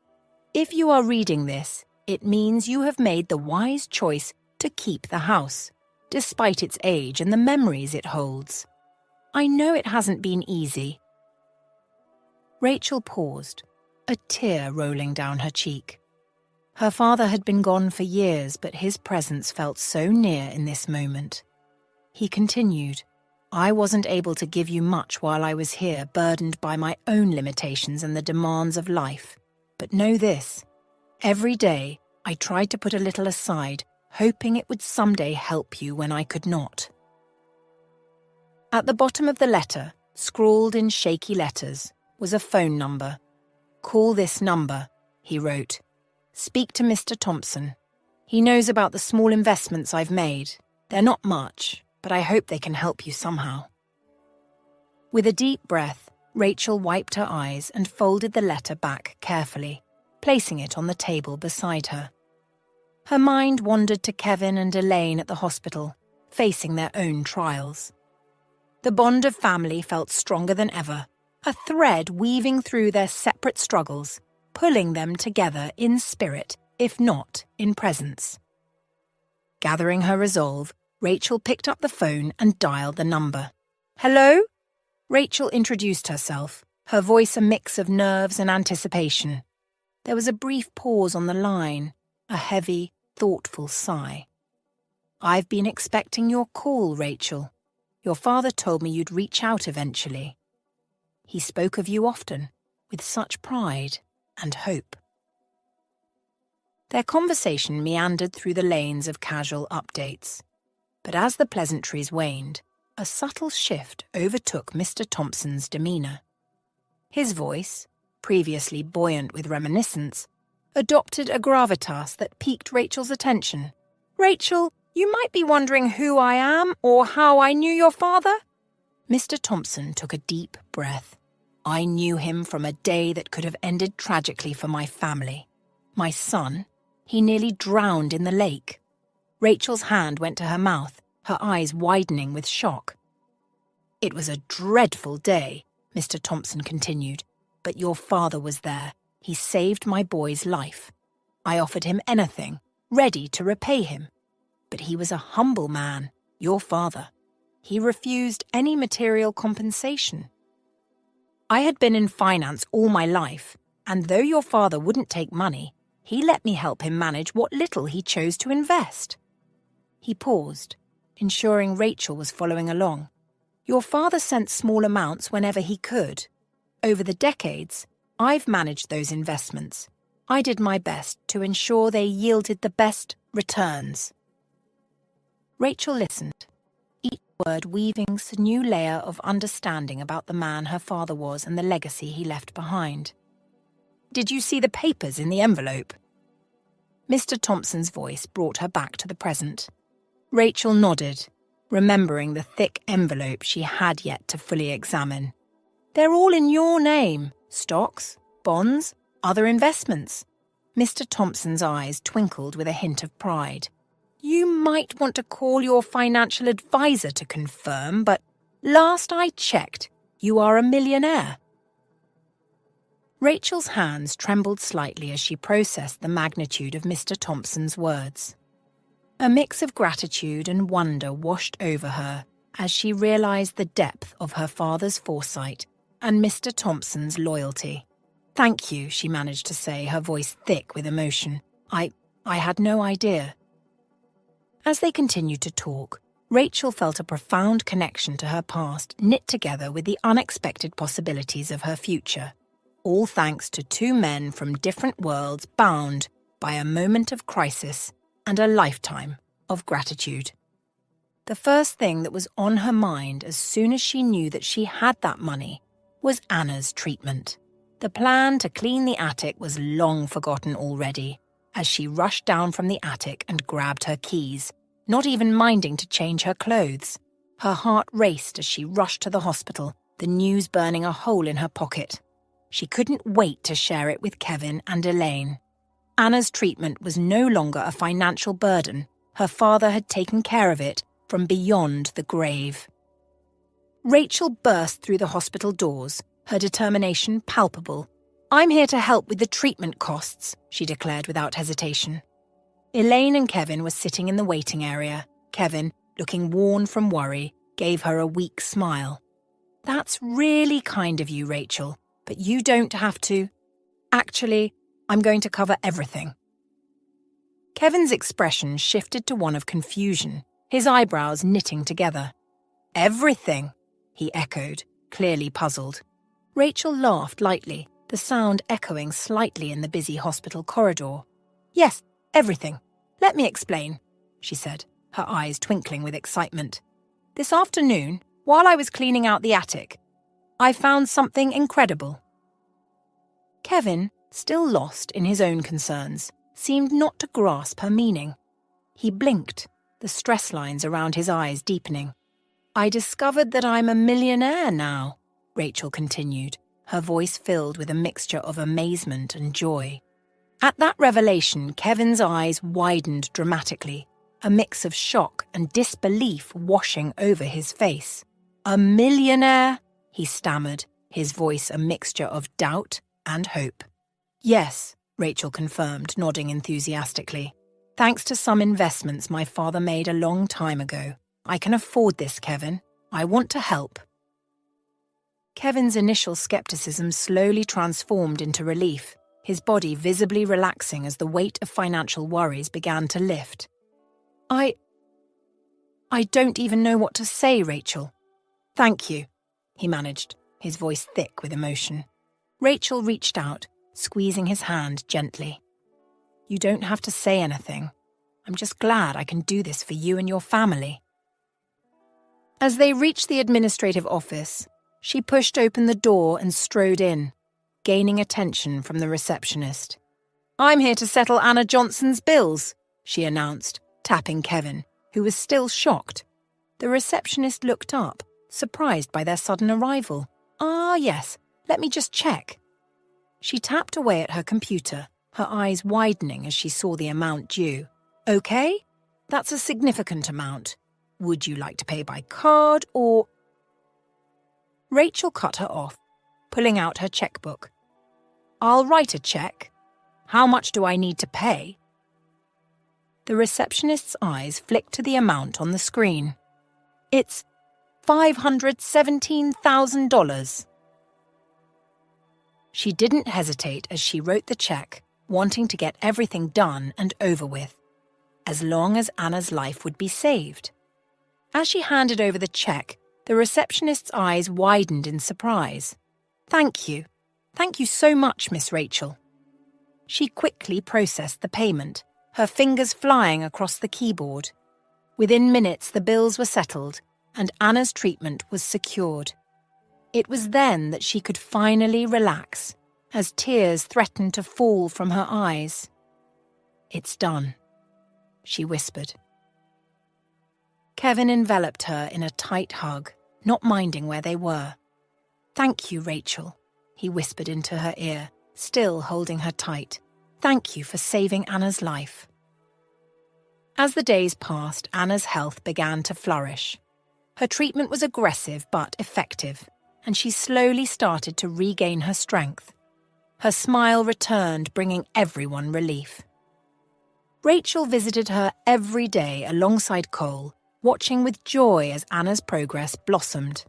"If you are reading this, it means you have made the wise choice to keep the house, despite its age and the memories it holds. I know it hasn't been easy." Rachel paused, a tear rolling down her cheek. Her father had been gone for years, but his presence felt so near in this moment. He continued, "I wasn't able to give you much while I was here, burdened by my own limitations and the demands of life. But know this, every day I tried to put a little aside, hoping it would someday help you when I could not." At the bottom of the letter, scrawled in shaky letters, was a phone number. "Call this number," he wrote. "Speak to Mr. Thompson. He knows about the small investments I've made. They're not much, but I hope they can help you somehow." With a deep breath, Rachel wiped her eyes and folded the letter back carefully, placing it on the table beside her. Her mind wandered to Kevin and Elaine at the hospital, facing their own trials. The bond of family felt stronger than ever, a thread weaving through their separate struggles, pulling them together in spirit, if not in presence. Gathering her resolve, Rachel picked up the phone and dialed the number. "Hello?" Rachel introduced herself, her voice a mix of nerves and anticipation. There was a brief pause on the line, a heavy, thoughtful sigh. "I've been expecting your call, Rachel. Your father told me you'd reach out eventually. He spoke of you often, with such pride and hope." Their conversation meandered through the lanes of casual updates. But as the pleasantries waned, a subtle shift overtook Mr. Thompson's demeanour. His voice, previously buoyant with reminiscence, adopted a gravitas that piqued Rachel's attention. "Rachel, you might be wondering who I am or how I knew your father?" Mr. Thompson took a deep breath. "I knew him from a day that could have ended tragically for my family. My son, he nearly drowned in the lake." Rachel's hand went to her mouth, her eyes widening with shock. "It was a dreadful day," Mr. Thompson continued, "but your father was there. He saved my boy's life. I offered him anything, ready to repay him. But he was a humble man, your father. He refused any material compensation. I had been in finance all my life, and though your father wouldn't take money, he let me help him manage what little he chose to invest." He paused, ensuring Rachel was following along. "Your father sent small amounts whenever he could. Over the decades, I've managed those investments. I did my best to ensure they yielded the best returns." Rachel listened, each word weaving a new layer of understanding about the man her father was and the legacy he left behind. "Did you see the papers in the envelope?" Mr. Thompson's voice brought her back to the present. Rachel nodded, remembering the thick envelope she had yet to fully examine. "They're all in your name. Stocks, bonds, other investments." Mr. Thompson's eyes twinkled with a hint of pride. "You might want to call your financial advisor to confirm, but last I checked, you are a millionaire." Rachel's hands trembled slightly as she processed the magnitude of Mr. Thompson's words. A mix of gratitude and wonder washed over her as she realized the depth of her father's foresight and Mr. Thompson's loyalty. "Thank you," she managed to say, her voice thick with emotion. I had no idea." As they continued to talk, Rachel felt a profound connection to her past knit together with the unexpected possibilities of her future, all thanks to two men from different worlds bound by a moment of crisis and a lifetime of gratitude. The first thing that was on her mind as soon as she knew that she had that money was Anna's treatment. The plan to clean the attic was long forgotten already, as she rushed down from the attic and grabbed her keys, not even minding to change her clothes. Her heart raced as she rushed to the hospital, the news burning a hole in her pocket. She couldn't wait to share it with Kevin and Elaine. Anna's treatment was no longer a financial burden. Her father had taken care of it from beyond the grave. Rachel burst through the hospital doors, her determination palpable. "I'm here to help with the treatment costs," she declared without hesitation. Elaine and Kevin were sitting in the waiting area. Kevin, looking worn from worry, gave her a weak smile. "That's really kind of you, Rachel, but you don't have to. Actually, I'm going to cover everything." Kevin's expression shifted to one of confusion, his eyebrows knitting together. "Everything?" he echoed, clearly puzzled. Rachel laughed lightly, the sound echoing slightly in the busy hospital corridor. "Yes, everything. Let me explain," she said, her eyes twinkling with excitement. "This afternoon, while I was cleaning out the attic, I found something incredible." Kevin, still lost in his own concerns, seemed not to grasp her meaning. He blinked, the stress lines around his eyes deepening. "I discovered that I'm a millionaire now," Rachel continued, her voice filled with a mixture of amazement and joy. At that revelation, Kevin's eyes widened dramatically, a mix of shock and disbelief washing over his face. "A millionaire?" he stammered, his voice a mixture of doubt and hope. "Yes," Rachel confirmed, nodding enthusiastically. "Thanks to some investments my father made a long time ago. I can afford this, Kevin. I want to help." Kevin's initial skepticism slowly transformed into relief, his body visibly relaxing as the weight of financial worries began to lift. I don't even know what to say, Rachel. Thank you," he managed, his voice thick with emotion. Rachel reached out, squeezing his hand gently. "You don't have to say anything. I'm just glad I can do this for you and your family." As they reached the administrative office, she pushed open the door and strode in, gaining attention from the receptionist. "I'm here to settle Anna Johnson's bills," she announced, tapping Kevin, who was still shocked. The receptionist looked up, surprised by their sudden arrival. "Ah, yes, let me just check." She tapped away at her computer, her eyes widening as she saw the amount due. "Okay, that's a significant amount. Would you like to pay by card or—" Rachel cut her off, pulling out her checkbook. "I'll write a check. How much do I need to pay?" The receptionist's eyes flicked to the amount on the screen. "It's $517,000. She didn't hesitate as she wrote the check, wanting to get everything done and over with, as long as Anna's life would be saved. As she handed over the check, the receptionist's eyes widened in surprise. Thank you so much, Miss Rachel." She quickly processed the payment, her fingers flying across the keyboard. Within minutes, the bills were settled, and Anna's treatment was secured. It was then that she could finally relax, as tears threatened to fall from her eyes. "It's done," she whispered. Kevin enveloped her in a tight hug, not minding where they were. "Thank you, Rachel," he whispered into her ear, still holding her tight. "Thank you for saving Anna's life." As the days passed, Anna's health began to flourish. Her treatment was aggressive but effective, and she slowly started to regain her strength. Her smile returned, bringing everyone relief. Rachel visited her every day alongside Cole, watching with joy as Anna's progress blossomed.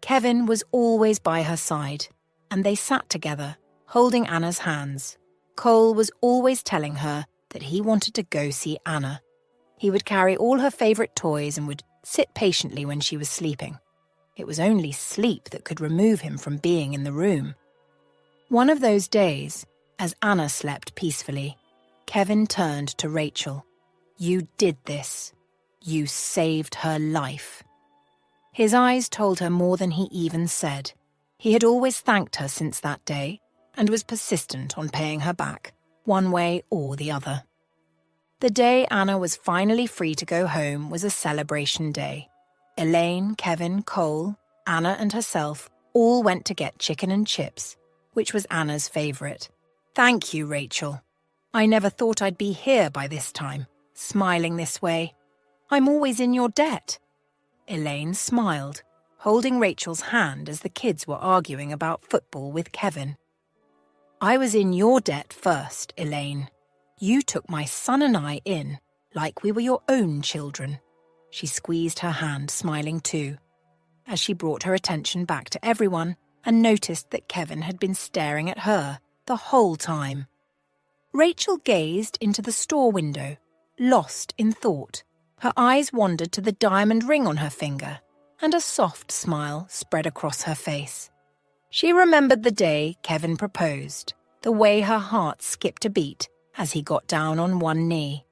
Kevin was always by her side, and they sat together, holding Anna's hands. Cole was always telling her that he wanted to go see Anna. He would carry all her favourite toys and would sit patiently when she was sleeping. It was only sleep that could remove him from being in the room. One of those days, as Anna slept peacefully, Kevin turned to Rachel. "You did this. You saved her life." His eyes told her more than he even said. He had always thanked her since that day and was persistent on paying her back, one way or the other. The day Anna was finally free to go home was a celebration day. Elaine, Kevin, Cole, Anna and herself all went to get chicken and chips, which was Anna's favourite. "Thank you, Rachel. I never thought I'd be here by this time, smiling this way. I'm always in your debt." Elaine smiled, holding Rachel's hand as the kids were arguing about football with Kevin. "I was in your debt first, Elaine. You took my son and I in, like we were your own children." She squeezed her hand, smiling too, as she brought her attention back to everyone and noticed that Kevin had been staring at her the whole time. Rachel gazed into the store window, lost in thought. Her eyes wandered to the diamond ring on her finger, and a soft smile spread across her face. She remembered the day Kevin proposed, the way her heart skipped a beat as he got down on one knee.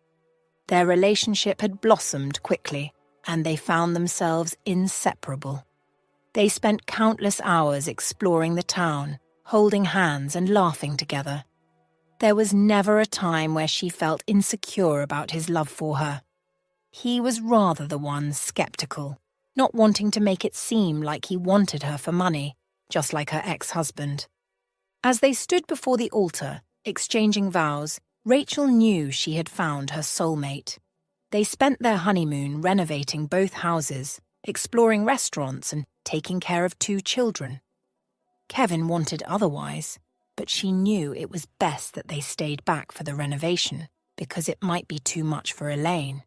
Their relationship had blossomed quickly, and they found themselves inseparable. They spent countless hours exploring the town, holding hands and laughing together. There was never a time where she felt insecure about his love for her. He was rather the one skeptical, not wanting to make it seem like he wanted her for money, just like her ex-husband. As they stood before the altar, exchanging vows, Rachel knew she had found her soulmate. They spent their honeymoon renovating both houses, exploring restaurants and taking care of 2 children. Kevin wanted otherwise, but she knew it was best that they stayed back for the renovation because it might be too much for Elaine.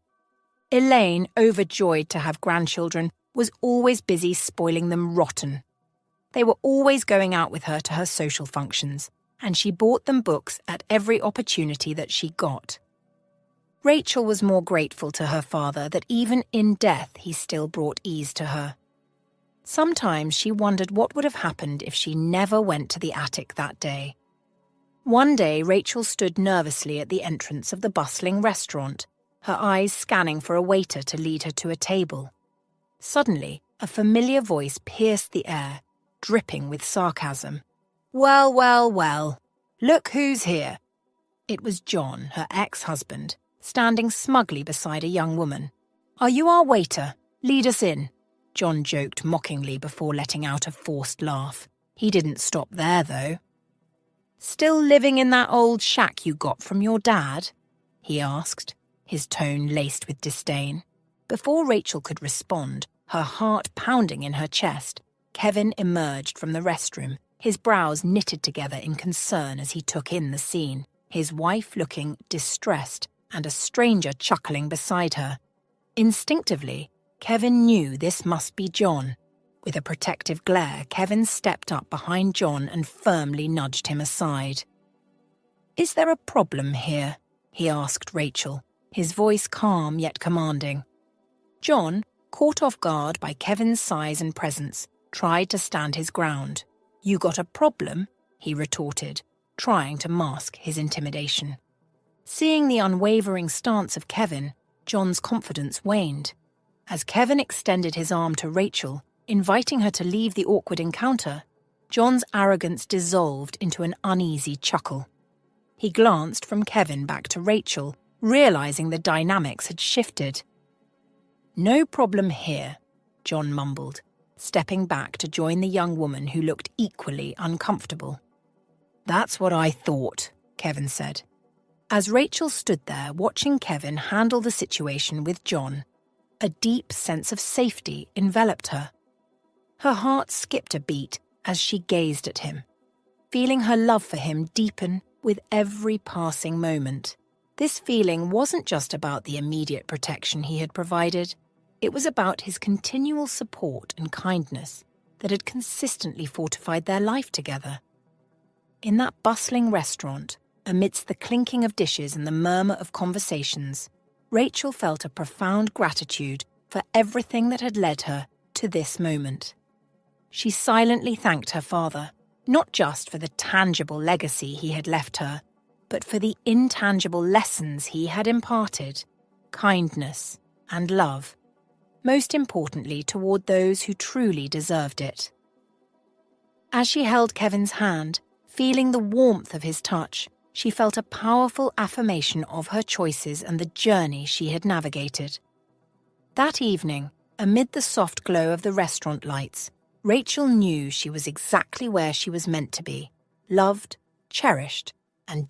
Elaine, overjoyed to have grandchildren, was always busy spoiling them rotten. They were always going out with her to her social functions, and she bought them books at every opportunity that she got. Rachel was more grateful to her father that even in death he still brought ease to her. Sometimes she wondered what would have happened if she never went to the attic that day. One day Rachel stood nervously at the entrance of the bustling restaurant, her eyes scanning for a waiter to lead her to a table. Suddenly, a familiar voice pierced the air, dripping with sarcasm. "Well, well, well. Look who's here." It was John, her ex-husband, standing smugly beside a young woman. "Are you our waiter? Lead us in." John joked mockingly before letting out a forced laugh. He didn't stop there, though. "Still living in that old shack you got from your dad?" he asked, his tone laced with disdain. Before Rachel could respond, her heart pounding in her chest, Kevin emerged from the restroom, his brows knitted together in concern as he took in the scene, his wife looking distressed and a stranger chuckling beside her. Instinctively, Kevin knew this must be John. With a protective glare, Kevin stepped up behind John and firmly nudged him aside. "Is there a problem here?" he asked Rachel, his voice calm yet commanding. John, caught off guard by Kevin's size and presence, tried to stand his ground. "You got a problem?" he retorted, trying to mask his intimidation. Seeing the unwavering stance of Kevin, John's confidence waned. As Kevin extended his arm to Rachel, inviting her to leave the awkward encounter, John's arrogance dissolved into an uneasy chuckle. He glanced from Kevin back to Rachel, realizing the dynamics had shifted. "No problem here," John mumbled, stepping back to join the young woman who looked equally uncomfortable. "That's what I thought," Kevin said. As Rachel stood there watching Kevin handle the situation with John, a deep sense of safety enveloped her. Her heart skipped a beat as she gazed at him, feeling her love for him deepen with every passing moment. This feeling wasn't just about the immediate protection he had provided. It was about his continual support and kindness that had consistently fortified their life together. In that bustling restaurant, amidst the clinking of dishes and the murmur of conversations, Rachel felt a profound gratitude for everything that had led her to this moment. She silently thanked her father, not just for the tangible legacy he had left her, but for the intangible lessons he had imparted: kindness, and love, most importantly toward those who truly deserved it. As she held Kevin's hand, feeling the warmth of his touch, she felt a powerful affirmation of her choices and the journey she had navigated. That evening, amid the soft glow of the restaurant lights, Rachel knew she was exactly where she was meant to be, loved, cherished, and